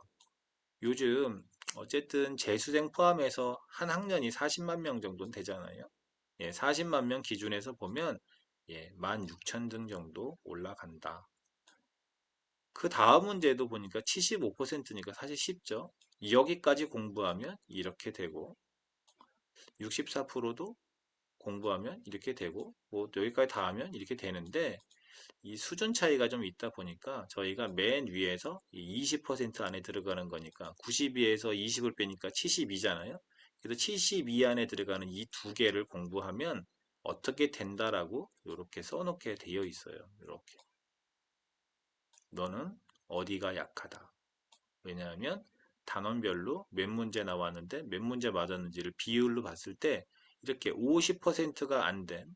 요즘 어쨌든 재수생 포함해서 한 학년이 40만 명 정도는 되잖아요. 40만 명 기준에서 보면 16,000등 정도 올라간다. 그 다음 문제도 보니까 75%니까 사실 쉽죠. 여기까지 공부하면 이렇게 되고 64%도 공부하면 이렇게 되고 뭐 여기까지 다 하면 이렇게 되는데 이 수준 차이가 좀 있다 보니까 저희가 맨 위에서 20% 안에 들어가는 거니까 92에서 20을 빼니까 72잖아요. 그래서 72 안에 들어가는 이 두 개를 공부하면 어떻게 된다라고 이렇게 써놓게 되어 있어요. 이렇게 너는 어디가 약하다. 왜냐하면 단원별로 몇 문제 나왔는데 몇 문제 맞았는지를 비율로 봤을 때 이렇게 50%가 안 된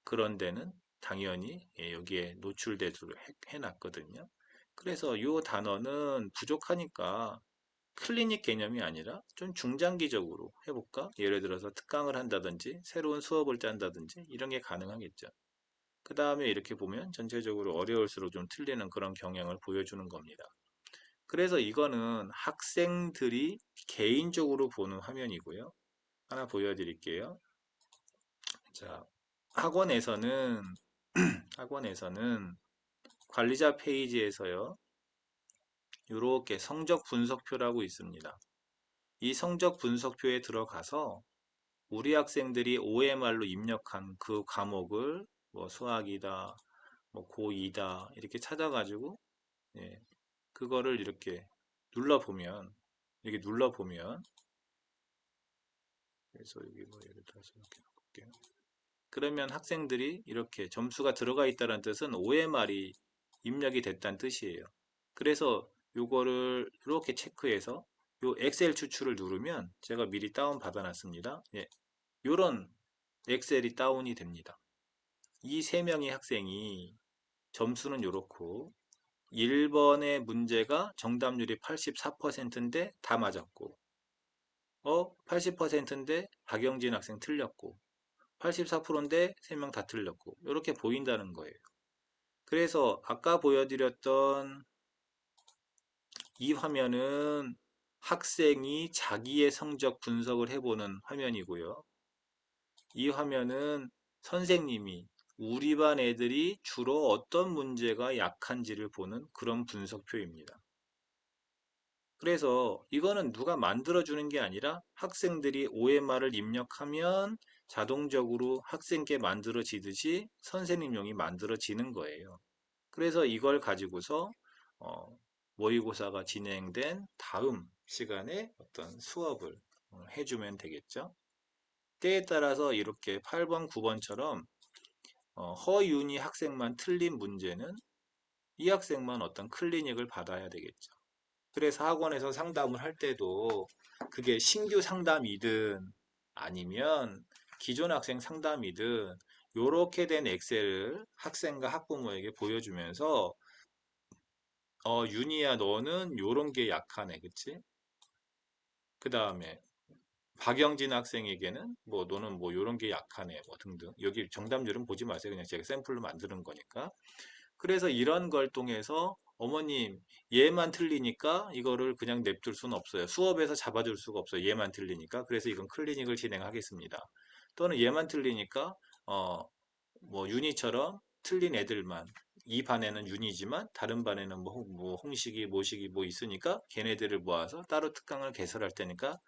그런 데는 당연히 여기에 노출되도록 해놨거든요. 그래서 이 단어는 부족하니까 클리닉 개념이 아니라 좀 중장기적으로 해볼까? 예를 들어서 특강을 한다든지 새로운 수업을 짠다든지 이런 게 가능하겠죠. 그 다음에 이렇게 보면 전체적으로 어려울수록 좀 틀리는 그런 경향을 보여주는 겁니다. 그래서 이거는 학생들이 개인적으로 보는 화면이고요. 하나 보여드릴게요. 자, 학원에서는 학원에서는 관리자 페이지에서요. 이렇게 성적 분석표라고 있습니다. 이 성적 분석표에 들어가서 우리 학생들이 OMR로 입력한 그 과목을 뭐 수학이다, 뭐 고2다 이렇게 찾아가지고 그거를 이렇게 눌러보면 이렇게 눌러보면 그래서 여기 뭐 예를 들어서 이렇게 볼게요. 그러면 학생들이 이렇게 점수가 들어가 있다는 뜻은 OMR이 입력이 됐다는 뜻이에요. 그래서 요거를 이렇게 체크해서 요 엑셀 추출을 누르면 제가 미리 다운 받아 놨습니다. 요런 엑셀이 다운이 됩니다. 이 세 명의 학생이 점수는 요렇고 1번의 문제가 정답률이 84%인데 다 맞았고 80%인데 박영진 학생 틀렸고 84%인데 3명 다 틀렸고 이렇게 보인다는 거예요. 그래서 아까 보여드렸던 이 화면은 학생이 자기의 성적 분석을 해보는 화면이고요. 이 화면은 선생님이 우리 반 애들이 주로 어떤 문제가 약한지를 보는 그런 분석표입니다. 그래서 이거는 누가 만들어주는 게 아니라 학생들이 OMR을 입력하면 자동적으로 학생께 만들어지듯이 선생님용이 만들어지는 거예요. 그래서 이걸 가지고서 어, 모의고사가 진행된 다음 시간에 어떤 수업을 해주면 되겠죠. 때에 따라서 이렇게 8번, 9번처럼 허윤희 학생만 틀린 문제는 이 학생만 어떤 클리닉을 받아야 되겠죠. 그래서 학원에서 상담을 할 때도 그게 신규 상담이든 아니면 기존 학생 상담이든 요렇게 된 엑셀을 학생과 학부모에게 보여주면서 윤희야 너는 요런 게 약하네 그치? 그 다음에 박영진 학생에게는 뭐 너는 뭐 요런 게 약하네 뭐 등등 여기 정답률은 보지 마세요 그냥 제가 샘플로 만드는 거니까 그래서 이런 걸 통해서 어머님 얘만 틀리니까 이거를 그냥 냅둘 수는 없어요. 수업에서 잡아줄 수가 없어요. 얘만 틀리니까. 그래서 이건 클리닉을 진행하겠습니다. 또는 얘만 틀리니까 뭐 윤희처럼 틀린 애들만 이 반에는 윤희지만 다른 반에는 뭐 홍식이 모식이 뭐 있으니까 걔네들을 모아서 따로 특강을 개설할 테니까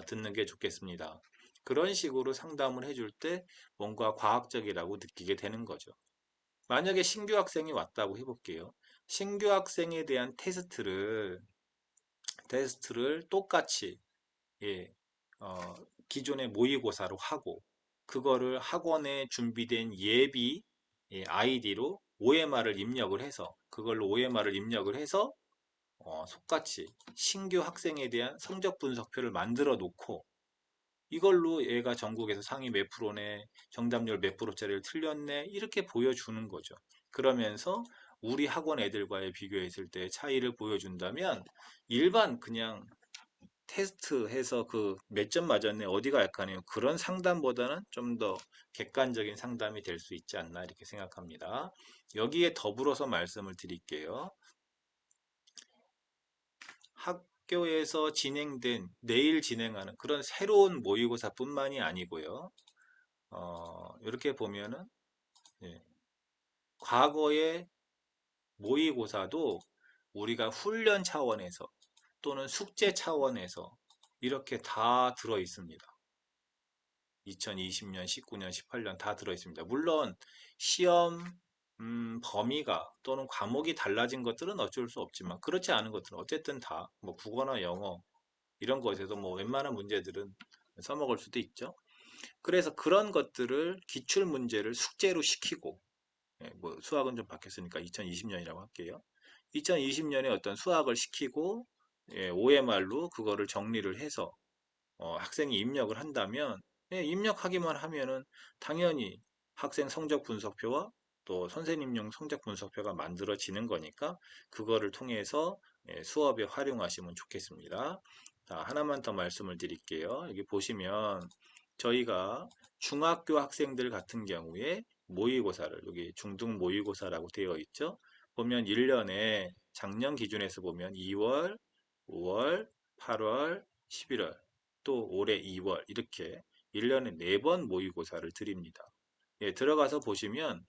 듣는 게 좋겠습니다. 그런 식으로 상담을 해줄 때 뭔가 과학적이라고 느끼게 되는 거죠. 만약에 신규 학생이 왔다고 해볼게요. 신규 학생에 대한 테스트를 똑같이, 예, 어, 기존의 모의고사로 하고, 그거를 학원에 준비된 예비 아이디로 OMR을 입력을 해서, 그걸로 OMR을 입력을 해서, 똑같이 신규 학생에 대한 성적 분석표를 만들어 놓고, 이걸로 얘가 전국에서 상위 몇 프로네, 정답률 몇 프로짜리를 틀렸네, 이렇게 보여주는 거죠. 그러면서 우리 학원 애들과의 비교했을 때 차이를 보여준다면 일반 그냥 테스트해서 그 몇 점 맞았네, 어디가 약하네요. 그런 상담보다는 좀 더 객관적인 상담이 될 수 있지 않나 이렇게 생각합니다. 여기에 더불어서 말씀을 드릴게요. 학교에서 진행된 내일 진행하는 그런 새로운 모의고사뿐만이 아니고요. 이렇게 보면은 예, 과거의 모의고사도 우리가 훈련 차원에서 또는 숙제 차원에서 이렇게 다 들어 있습니다. 2020년, 19년, 18년 다 들어 있습니다. 물론 시험 범위가 또는 과목이 달라진 것들은 어쩔 수 없지만 그렇지 않은 것들은 어쨌든 다 뭐 국어나 영어 이런 것에서 뭐 웬만한 문제들은 써먹을 수도 있죠. 그래서 그런 것들을 기출 문제를 숙제로 시키고 뭐 수학은 좀 바뀌었으니까 2020년이라고 할게요. 2020년에 어떤 수학을 시키고 OMR로 그거를 정리를 해서 학생이 입력을 한다면 입력하기만 하면은 당연히 학생 성적 분석표와 또 선생님용 성적 분석표가 만들어지는 거니까 그거를 통해서 수업에 활용하시면 좋겠습니다. 자, 하나만 더 말씀을 드릴게요. 여기 보시면 저희가 중학교 학생들 같은 경우에 모의고사를 여기 중등 모의고사라고 되어 있죠. 보면 1년에 작년 기준에서 보면 2월, 5월, 8월, 11월 또 올해 2월 이렇게 1년에 4번 모의고사를 드립니다. 예, 들어가서 보시면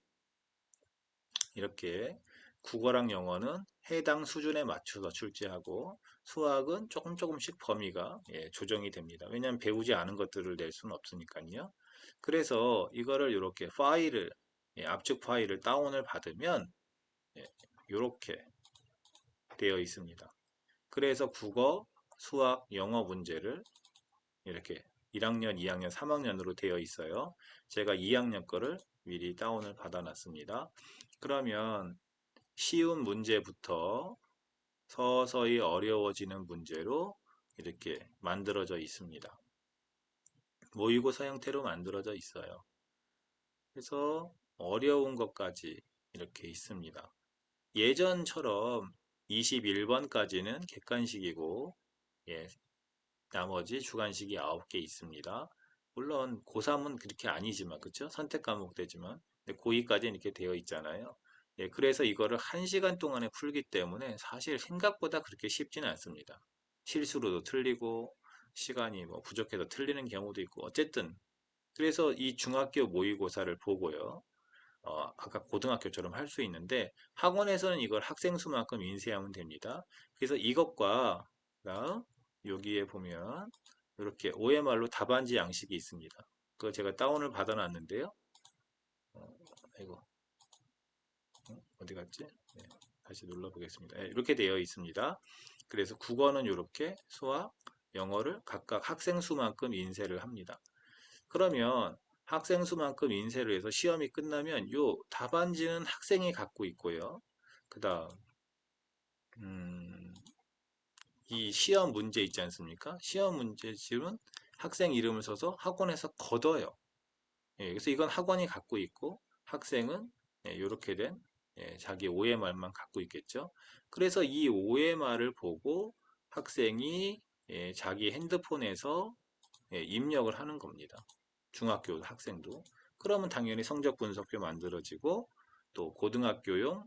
이렇게 국어랑 영어는 해당 수준에 맞춰서 출제하고 수학은 조금씩 범위가 조정이 됩니다. 왜냐하면 배우지 않은 것들을 낼 수는 없으니까요. 그래서 이거를 이렇게 파일을 압축 파일을 다운을 받으면 이렇게 되어 있습니다. 그래서 국어, 수학, 영어 문제를 이렇게 1학년, 2학년, 3학년으로 되어 있어요. 제가 2학년 거를 미리 다운을 받아놨습니다. 그러면 쉬운 문제부터 서서히 어려워지는 문제로 이렇게 만들어져 있습니다. 모의고사 형태로 만들어져 있어요. 그래서 어려운 것까지 이렇게 있습니다. 예전처럼 21번까지는 객관식이고 예, 나머지 주관식이 9개 있습니다. 물론 고3은 그렇게 아니지만 그쵸? 선택 과목 되지만 고2까지는 이렇게 되어 있잖아요. 예, 그래서 이거를 1시간 동안에 풀기 때문에 사실 생각보다 그렇게 쉽지는 않습니다. 실수로도 틀리고 시간이 뭐 부족해서 틀리는 경우도 있고 어쨌든 그래서 이 중학교 모의고사를 보고요. 아까 고등학교처럼 할 수 있는데 학원에서는 이걸 학생 수만큼 인쇄하면 됩니다. 그래서 이것과 여기에 보면 이렇게 OMR로 답안지 양식이 있습니다. 그거 제가 다운을 받아놨는데요. 이거 어디 갔지? 네, 다시 눌러보겠습니다. 네, 이렇게 되어 있습니다. 그래서 국어는 이렇게 수학, 영어를 각각 학생 수만큼 인쇄를 합니다. 그러면 학생 수만큼 인쇄를 해서 시험이 끝나면 요 답안지는 학생이 갖고 있고요. 그 다음, 음, 이 시험 문제 있지 않습니까? 시험 문제집은 학생 이름을 써서 학원에서 걷어요. 예, 그래서 이건 학원이 갖고 있고 학생은 이렇게 된 자기 OMR만 갖고 있겠죠. 그래서 이 OMR을 보고 학생이 자기 핸드폰에서 입력을 하는 겁니다. 중학교 학생도. 그러면 당연히 성적 분석표 만들어지고 또 고등학교용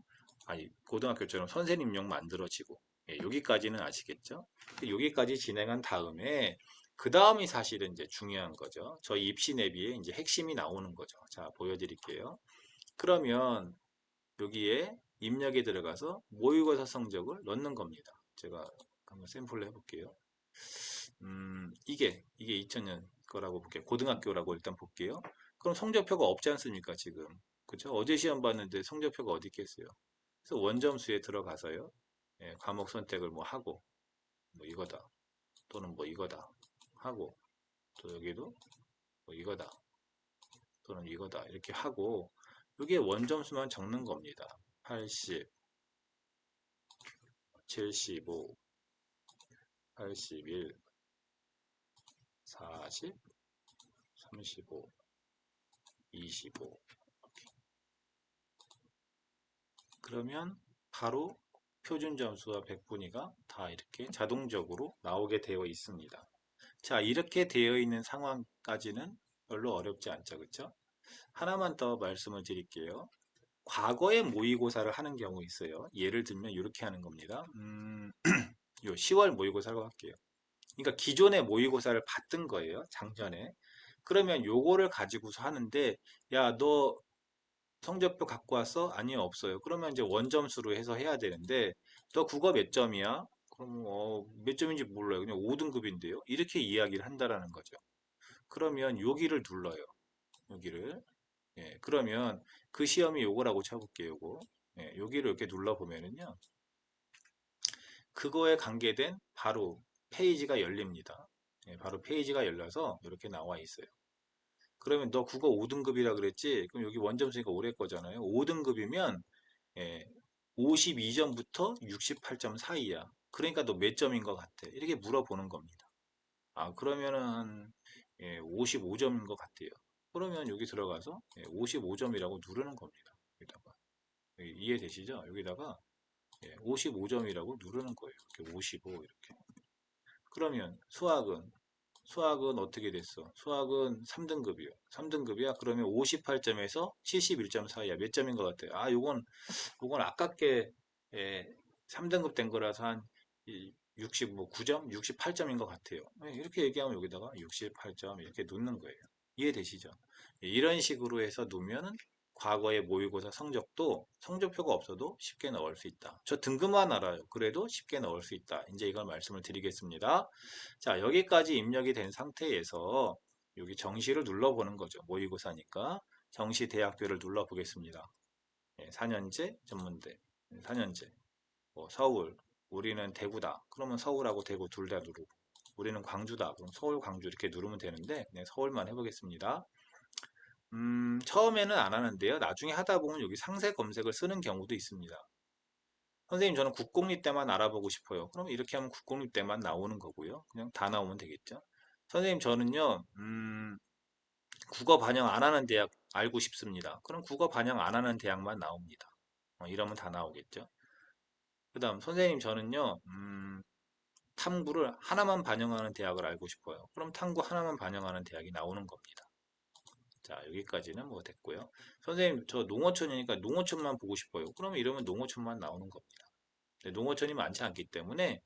아니 고등학교처럼 선생님용 만들어지고 여기까지는 아시겠죠? 여기까지 진행한 다음에 그 다음이 사실은 이제 중요한 거죠. 저희 입시 내비에 이제 핵심이 나오는 거죠. 자, 보여드릴게요. 그러면 여기에 입력에 들어가서 모의고사 성적을 넣는 겁니다. 제가 한번 샘플로 해볼게요. 이게 2000년 거라고 볼게요. 고등학교라고 일단 볼게요. 그럼 성적표가 없지 않습니까, 지금? 그쵸? 어제 시험 봤는데 성적표가 어디 있겠어요? 그래서 원점수에 들어가서요. 과목 선택을 뭐 하고, 뭐 이거다. 또는 뭐 이거다. 하고, 또 여기도 뭐 이거다. 또는 이거다. 이렇게 하고, 여기에 원점수만 적는 겁니다. 80, 75, 81, 40, 35, 25. 그러면 바로 표준 점수와 백분위가 다 이렇게 자동적으로 나오게 되어 있습니다. 자, 이렇게 되어 있는 상황까지는 별로 어렵지 않죠. 그쵸? 하나만 더 말씀을 드릴게요. 과거에 모의고사를 하는 경우 있어요. 예를 들면 이렇게 하는 겁니다. 요 10월 모의고사라고 할게요. 그러니까 기존의 모의고사를 봤던 거예요. 작년에. 그러면 요거를 가지고서 하는데 야, 너 성적표 갖고 왔어? 아니요, 없어요. 그러면 이제 원점수로 해서 해야 되는데, 너 국어 몇 점이야? 그럼 몇 점인지 몰라요. 그냥 5등급인데요. 이렇게 이야기를 한다라는 거죠. 그러면 여기를 눌러요. 여기를. 예, 그러면 그 시험이 요거라고 쳐볼게요. 요거. 예, 여기를 이렇게 눌러보면은요. 그거에 관계된 바로 페이지가 열립니다. 예, 바로 페이지가 열려서 이렇게 나와 있어요. 그러면 너 국어 5등급이라 그랬지? 그럼 여기 원점수니까 올해 거잖아요. 5등급이면 52점부터 68점 사이야. 그러니까 너 몇 점인 것 같아? 이렇게 물어보는 겁니다. 아, 그러면은 55점인 것 같아요. 그러면 여기 들어가서 55점이라고 누르는 겁니다. 여기다가 이해되시죠? 여기다가 55점이라고 누르는 거예요. 이렇게 55 이렇게. 그러면 수학은 어떻게 됐어? 수학은 3등급이요. 3등급이야? 그러면 58점에서 71점 사이야. 몇 점인 것 같아요? 아, 요건 아깝게 3등급 된 거라서 한 69점? 68점인 것 같아요. 이렇게 얘기하면 여기다가 68점 이렇게 놓는 거예요. 이해되시죠? 이런 식으로 해서 놓으면은 과거의 모의고사 성적도 성적표가 없어도 쉽게 넣을 수 있다. 저 등급만 알아요. 그래도 쉽게 넣을 수 있다. 이제 이걸 말씀을 드리겠습니다. 자, 여기까지 입력이 된 상태에서 여기 정시를 눌러보는 거죠. 모의고사니까 정시 대학교를 눌러보겠습니다. 4년제 전문대 4년제 뭐 서울 우리는 대구다 그러면 서울하고 대구 둘 다 누르고 우리는 광주다 그럼 서울 광주 이렇게 누르면 되는데 그냥 서울만 해보겠습니다. 처음에는 안 하는데요 나중에 하다 보면 여기 상세 검색을 쓰는 경우도 있습니다. 선생님 저는 국공립 때만 알아보고 싶어요. 그럼 이렇게 하면 국공립 때만 나오는 거고요. 그냥 다 나오면 되겠죠. 선생님 저는요 국어 반영 안 하는 대학 알고 싶습니다. 그럼 국어 반영 안 하는 대학만 나옵니다. 이러면 다 나오겠죠. 그 다음 선생님 저는요 탐구를 하나만 반영하는 대학을 알고 싶어요. 그럼 탐구 하나만 반영하는 대학이 나오는 겁니다. 자 여기까지는 뭐 됐고요. 선생님 저 농어촌이니까 농어촌만 보고 싶어요. 그러면 이러면 농어촌만 나오는 겁니다. 농어촌이 많지 않기 때문에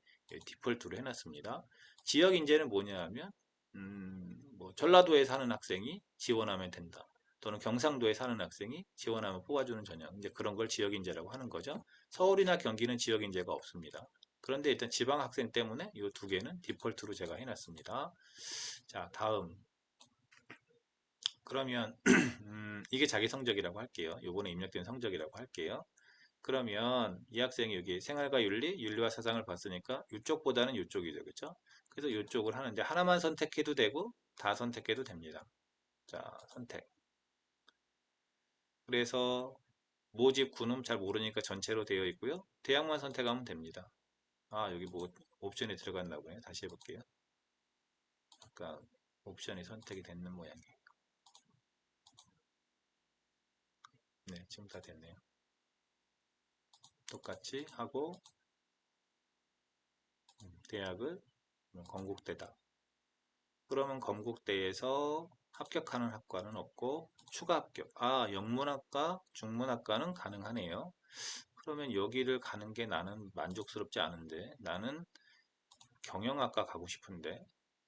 디폴트로 해놨습니다. 지역 인재는 뭐냐 하면 뭐 전라도에 사는 학생이 지원하면 된다. 또는 경상도에 사는 학생이 지원하면 뽑아주는 전형. 이제 그런 걸 지역 인재라고 하는 거죠. 서울이나 경기는 지역 인재가 없습니다. 그런데 일단 지방 학생 때문에 이 두 개는 디폴트로 제가 해놨습니다. 자, 다음. 그러면 이게 자기 성적이라고 할게요. 요번에 입력된 성적이라고 할게요. 그러면 이 학생이 여기 생활과 윤리, 윤리와 사상을 봤으니까 이쪽보다는 이쪽이죠. 그렇죠? 그래서 이쪽을 하는데 하나만 선택해도 되고 다 선택해도 됩니다. 자, 선택. 그래서 모집 군음 잘 모르니까 전체로 되어 있고요. 대학만 선택하면 됩니다. 아, 여기 뭐 옵션이 들어갔나 보네. 다시 해볼게요. 아까 옵션이 선택이 됐는 모양이에요. 네, 지금 다 됐네요. 똑같이 하고 대학을 건국대다. 그러면 건국대에서 합격하는 학과는 없고 추가 합격. 아, 영문학과, 중문학과는 가능하네요. 그러면 여기를 가는 게 나는 만족스럽지 않은데 나는 경영학과 가고 싶은데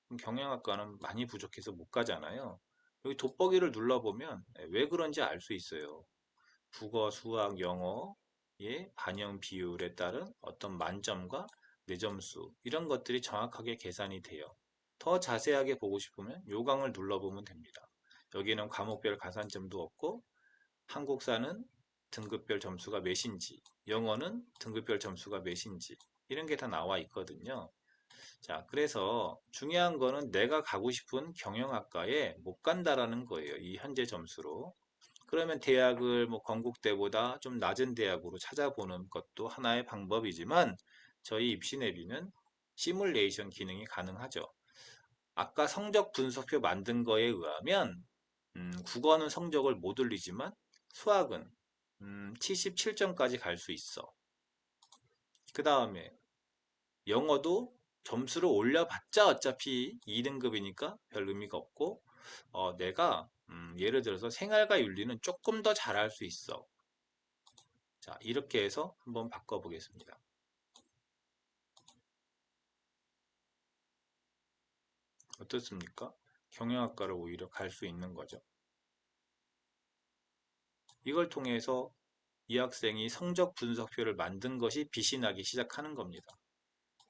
그럼 경영학과는 많이 부족해서 못 가잖아요. 여기 돋보기를 눌러보면 왜 그런지 알 수 있어요. 국어, 수학, 영어의 반영 비율에 따른 어떤 만점과 내점수 이런 것들이 정확하게 계산이 돼요. 더 자세하게 보고 싶으면 요강을 눌러보면 됩니다. 여기는 과목별 가산점도 없고 한국사는 등급별 점수가 몇인지 영어는 등급별 점수가 몇인지 이런 게 다 나와 있거든요. 자, 그래서 중요한 거는 내가 가고 싶은 경영학과에 못 간다라는 거예요. 이 현재 점수로. 그러면 대학을 뭐 건국대보다 좀 낮은 대학으로 찾아보는 것도 하나의 방법이지만 저희 입시내비는 시뮬레이션 기능이 가능하죠. 아까 성적 분석표 만든 거에 의하면 국어는 성적을 못 올리지만 수학은 77점까지 갈 수 있어. 그 다음에 영어도 점수를 올려봤자 어차피 2등급이니까 별 의미가 없고 내가 예를 들어서 생활과 윤리는 조금 더 잘할 수 있어. 자, 이렇게 해서 한번 바꿔보겠습니다. 어떻습니까? 경영학과를 오히려 갈 수 있는 거죠. 이걸 통해서 이 학생이 성적 분석표를 만든 것이 빛이 나기 시작하는 겁니다.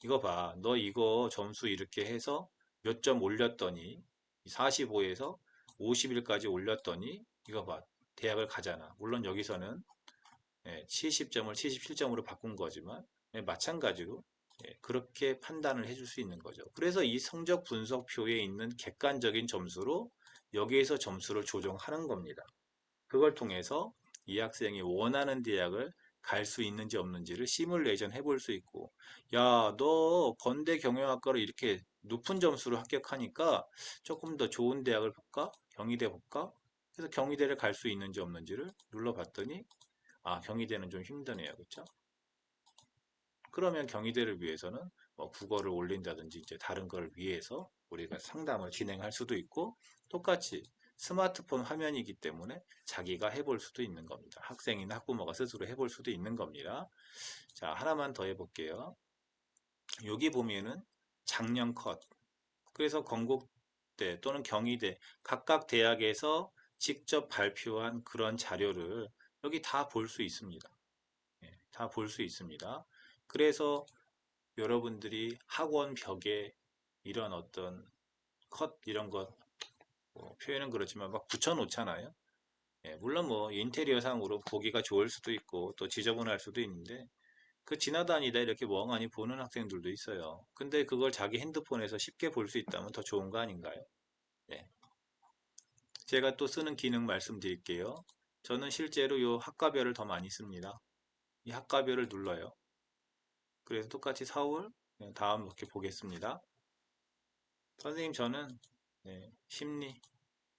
이거 봐. 너 이거 점수 이렇게 해서 몇 점 올렸더니 45에서 50일까지 올렸더니 이거 봐. 대학을 가잖아. 물론 여기서는 70점을 77점으로 바꾼 거지만 마찬가지로 그렇게 판단을 해줄 수 있는 거죠. 그래서 이 성적 분석표에 있는 객관적인 점수로 여기에서 점수를 조정하는 겁니다. 그걸 통해서 이 학생이 원하는 대학을 갈 수 있는지 없는지를 시뮬레이션 해볼 수 있고, 야, 너 건대 경영학과로 이렇게 높은 점수로 합격하니까 조금 더 좋은 대학을 볼까? 경희대 볼까? 그래서 경희대를 갈 수 있는지 없는지를 눌러봤더니, 아, 경희대는 좀 힘드네요. 그렇죠? 그러면 경희대를 위해서는 뭐 국어를 올린다든지 이제 다른 걸 위해서 우리가 상담을 진행할 수도 있고 똑같이 스마트폰 화면이기 때문에 자기가 해볼 수도 있는 겁니다. 학생이나 학부모가 스스로 해볼 수도 있는 겁니다. 자, 하나만 더 해볼게요. 여기 보면은 작년 컷. 그래서 건국대 또는 경희대 각각 대학에서 직접 발표한 그런 자료를 여기 다 볼 수 있습니다. 다 볼 수 있습니다. 그래서 여러분들이 학원 벽에 이런 어떤 컷 이런 것 표현은 그렇지만 막 붙여 놓잖아요. 물론 뭐 인테리어 상으로 보기가 좋을 수도 있고 또 지저분할 수도 있는데 그 지나다니다 이렇게 멍하니 보는 학생들도 있어요. 근데 그걸 자기 핸드폰에서 쉽게 볼 수 있다면 더 좋은 거 아닌가요? 네. 제가 또 쓰는 기능 말씀드릴게요. 저는 실제로 이 학과별을 더 많이 씁니다. 이 학과별을 눌러요. 그래서 똑같이 서울 다음 이렇게 보겠습니다. 선생님 저는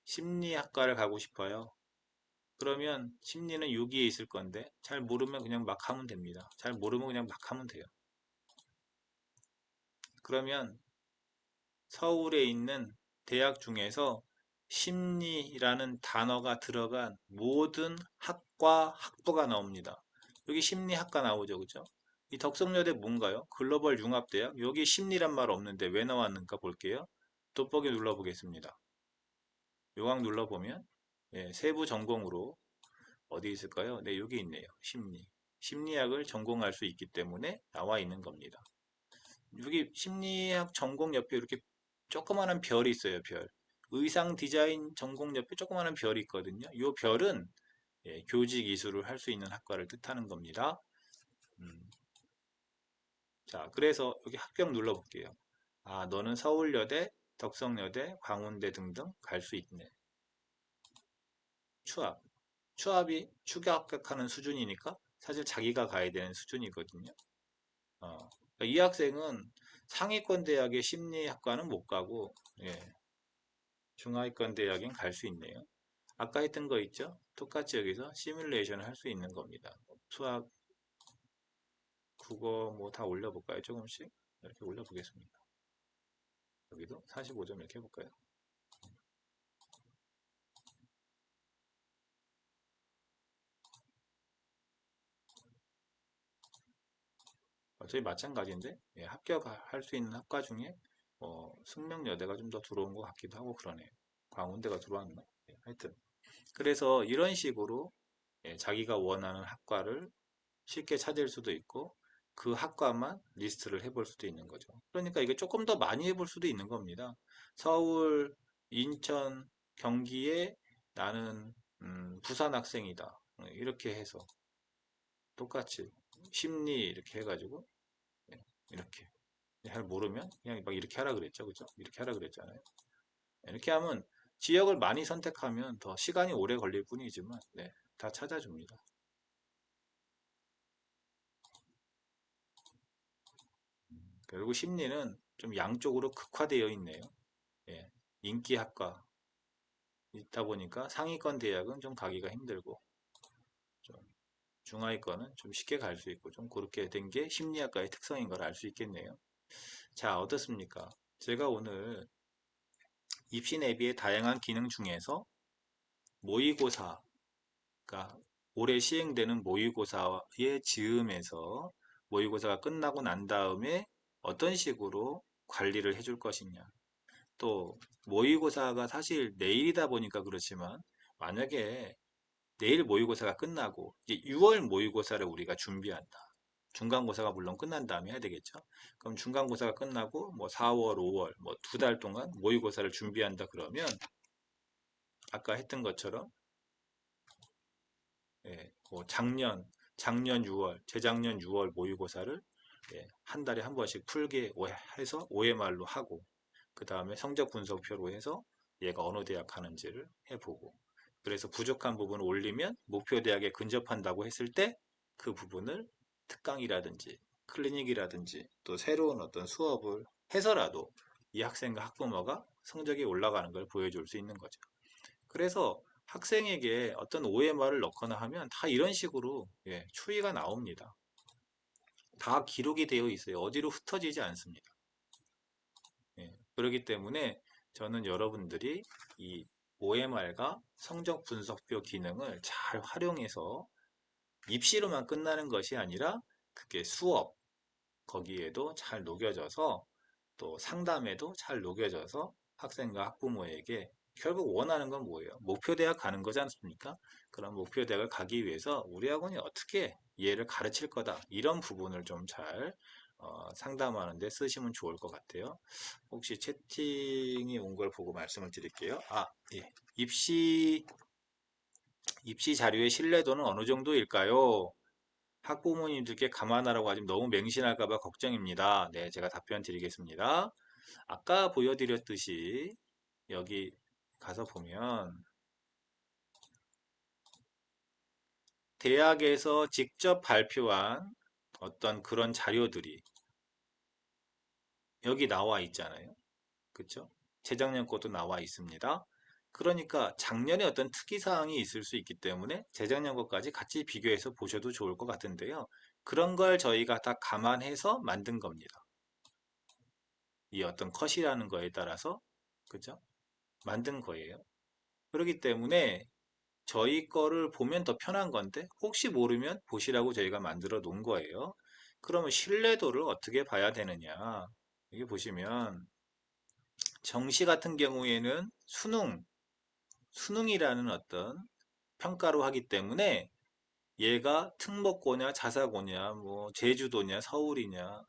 심리학과를 가고 싶어요. 그러면 심리는 여기에 있을 건데 잘 모르면 그냥 막 하면 됩니다. 잘 모르면 그냥 막 하면 돼요. 그러면 서울에 있는 대학 중에서 심리라는 단어가 들어간 모든 학과 학부가 나옵니다. 여기 심리학과 나오죠, 그죠? 이 덕성여대 뭔가요? 글로벌 융합대학? 여기 심리란 말 없는데 왜 나왔는가 볼게요. 돋보기 눌러보겠습니다. 요강 눌러보면 세부 전공으로 어디 있을까요? 네, 여기 있네요. 심리. 심리학을 전공할 수 있기 때문에 나와 있는 겁니다. 여기 심리학 전공 옆에 이렇게 조그마한 별이 있어요, 별. 의상 디자인 전공 옆에 조그마한 별이 있거든요. 이 별은 교직 이수를 할 수 있는 학과를 뜻하는 겁니다. 음, 자, 그래서 여기 합격 눌러볼게요. 아, 너는 서울여대, 덕성여대, 광운대 등등 갈 수 있네. 추합. 추합이 추격하는 수준이니까 사실 자기가 가야 되는 수준이거든요. 그러니까 이 학생은 상위권 대학의 심리학과는 못 가고, 예, 중하위권 대학엔 갈 수 있네요. 아까 했던 거 있죠? 똑같이 여기서 시뮬레이션을 할 수 있는 겁니다. 수학, 국어 뭐 다 올려볼까요? 조금씩 이렇게 올려보겠습니다. 여기도 45점 이렇게 해볼까요? 어차피 마찬가지인데, 예, 합격할 수 있는 학과 중에 숙명여대가 좀 더 들어온 것 같기도 하고 그러네요. 광운대가 들어왔나? 예, 하여튼 그래서 이런 식으로, 예, 자기가 원하는 학과를 쉽게 찾을 수도 있고 그 학과만 리스트를 해볼 수도 있는 거죠. 그러니까 이게 조금 더 많이 해볼 수도 있는 겁니다. 서울, 인천, 경기에 나는 부산 학생이다. 이렇게 해서 똑같이 심리 이렇게 해가지고, 예, 이렇게 잘 모르면 그냥 막 이렇게 하라 그랬죠. 그죠? 이렇게 하라 그랬잖아요. 이렇게 하면 지역을 많이 선택하면 더 시간이 오래 걸릴 뿐이지만, 네, 다 찾아줍니다. 그리고 심리는 좀 양쪽으로 극화되어 있네요. 예, 인기 학과 있다 보니까 상위권 대학은 좀 가기가 힘들고, 좀 중하위권은 좀 쉽게 갈 수 있고, 좀 그렇게 된 게 심리학과의 특성인 걸 알 수 있겠네요. 자, 어떻습니까? 제가 오늘 입시 내비의 다양한 기능 중에서 모의고사, 그러니까 올해 시행되는 모의고사의 즈음에서 모의고사가 끝나고 난 다음에 어떤 식으로 관리를 해줄 것이냐. 또 모의고사가 사실 내일이다 보니까 그렇지만 만약에 내일 모의고사가 끝나고 이제 6월 모의고사를 우리가 준비한다. 중간고사가 물론 끝난 다음에 해야 되겠죠. 그럼 중간고사가 끝나고 뭐 4월, 5월 뭐 2달 동안 모의고사를 준비한다 그러면 아까 했던 것처럼, 예, 뭐 작년 6월, 재작년 6월 모의고사를, 예, 한 달에 한 번씩 풀게 해서 OMR로 하고 그 다음에 성적 분석표로 해서 얘가 어느 대학 가는지를 해보고 그래서 부족한 부분을 올리면 목표 대학에 근접한다고 했을 때 그 부분을 특강이라든지 클리닉이라든지 또 새로운 어떤 수업을 해서라도 이 학생과 학부모가 성적이 올라가는 걸 보여줄 수 있는 거죠. 그래서 학생에게 어떤 OMR을 넣거나 하면 다 이런 식으로, 예, 추이가 나옵니다. 다 기록이 되어 있어요. 어디로 흩어지지 않습니다. 예, 그렇기 때문에 저는 여러분들이 이 OMR과 성적 분석표 기능을 잘 활용해서 입시로만 끝나는 것이 아니라 그게 수업, 거기에도 잘 녹여져서 또 상담에도 잘 녹여져서 학생과 학부모에게 결국 원하는 건 뭐예요? 목표 대학 가는 거지 않습니까? 그런 목표 대학을 가기 위해서 우리 학원이 어떻게 얘를 가르칠 거다. 이런 부분을 좀 잘 상담하는 데 쓰시면 좋을 것 같아요. 혹시 채팅이 온 걸 보고 말씀을 드릴게요. 아, 예. 입시 자료의 신뢰도는 어느 정도일까요? 학부모님들께 감안하라고 하지만 너무 맹신할까봐 걱정입니다. 네, 제가 답변 드리겠습니다. 아까 보여드렸듯이 여기 가서 보면 대학에서 직접 발표한 어떤 그런 자료들이 여기 나와 있잖아요. 그쵸? 재작년 것도 나와 있습니다. 그러니까 작년에 어떤 특이사항이 있을 수 있기 때문에 재작년 것까지 같이 비교해서 보셔도 좋을 것 같은데요. 그런 걸 저희가 다 감안해서 만든 겁니다. 이 어떤 컷이라는 거에 따라서, 그죠? 만든 거예요. 그렇기 때문에 저희 거를 보면 더 편한 건데 혹시 모르면 보시라고 저희가 만들어 놓은 거예요. 그러면 신뢰도를 어떻게 봐야 되느냐? 여기 보시면 정시 같은 경우에는 수능이라는 어떤 평가로 하기 때문에 얘가 특목고냐 자사고냐 뭐 제주도냐 서울이냐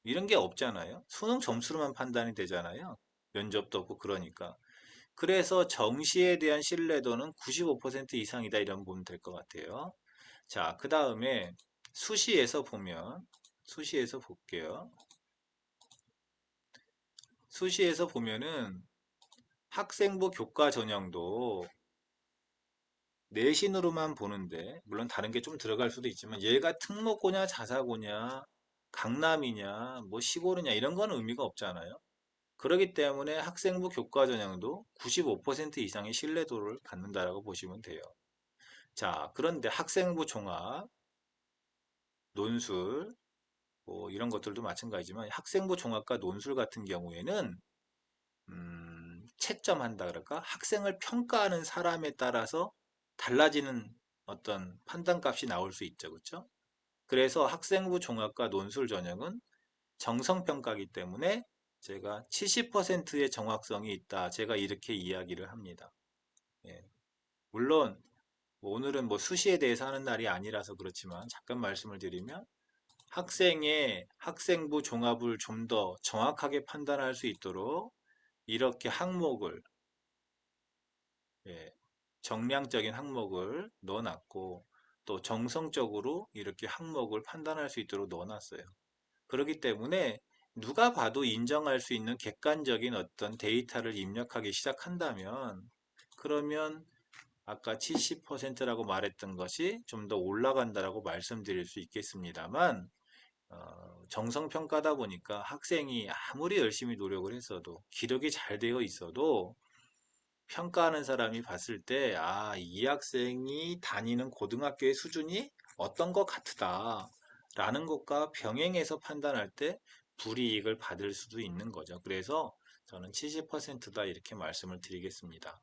이런 게 없잖아요. 수능 점수로만 판단이 되잖아요. 면접도 없고 그러니까. 그래서 정시에 대한 신뢰도는 95% 이상이다 이런 보면 될 것 같아요. 자, 그 다음에 수시에서 보면 수시에서 볼게요. 수시에서 보면은 학생부 교과 전형도 내신으로만 보는데, 물론 다른 게 좀 들어갈 수도 있지만, 얘가 특목고냐, 자사고냐, 강남이냐, 뭐 시골이냐, 이런 건 의미가 없잖아요. 그렇기 때문에 학생부 교과 전형도 95% 이상의 신뢰도를 갖는다라고 보시면 돼요. 자, 그런데 학생부 종합, 논술, 뭐 이런 것들도 마찬가지지만 학생부 종합과 논술 같은 경우에는 채점한다 그럴까? 학생을 평가하는 사람에 따라서 달라지는 어떤 판단값이 나올 수 있죠. 그렇죠? 그래서 학생부 종합과 논술 전형은 정성평가이기 때문에 제가 70%의 정확성이 있다. 제가 이렇게 이야기를 합니다. 예. 물론 뭐 오늘은 뭐 수시에 대해서 하는 날이 아니라서 그렇지만 잠깐 말씀을 드리면 학생의 학생부 종합을 좀 더 정확하게 판단할 수 있도록 이렇게 항목을 예, 정량적인 항목을 넣어놨고 또 정성적으로 이렇게 항목을 판단할 수 있도록 넣어놨어요. 그렇기 때문에 누가 봐도 인정할 수 있는 객관적인 어떤 데이터를 입력하기 시작한다면 그러면 아까 70%라고 말했던 것이 좀 더 올라간다라고 말씀드릴 수 있겠습니다만 정성평가다 보니까 학생이 아무리 열심히 노력을 했어도 기록이 잘 되어 있어도 평가하는 사람이 봤을 때, 아, 이 학생이 다니는 고등학교의 수준이 어떤 것 같다. 라는 것과 병행해서 판단할 때 불이익을 받을 수도 있는 거죠. 그래서 저는 70%다 이렇게 말씀을 드리겠습니다.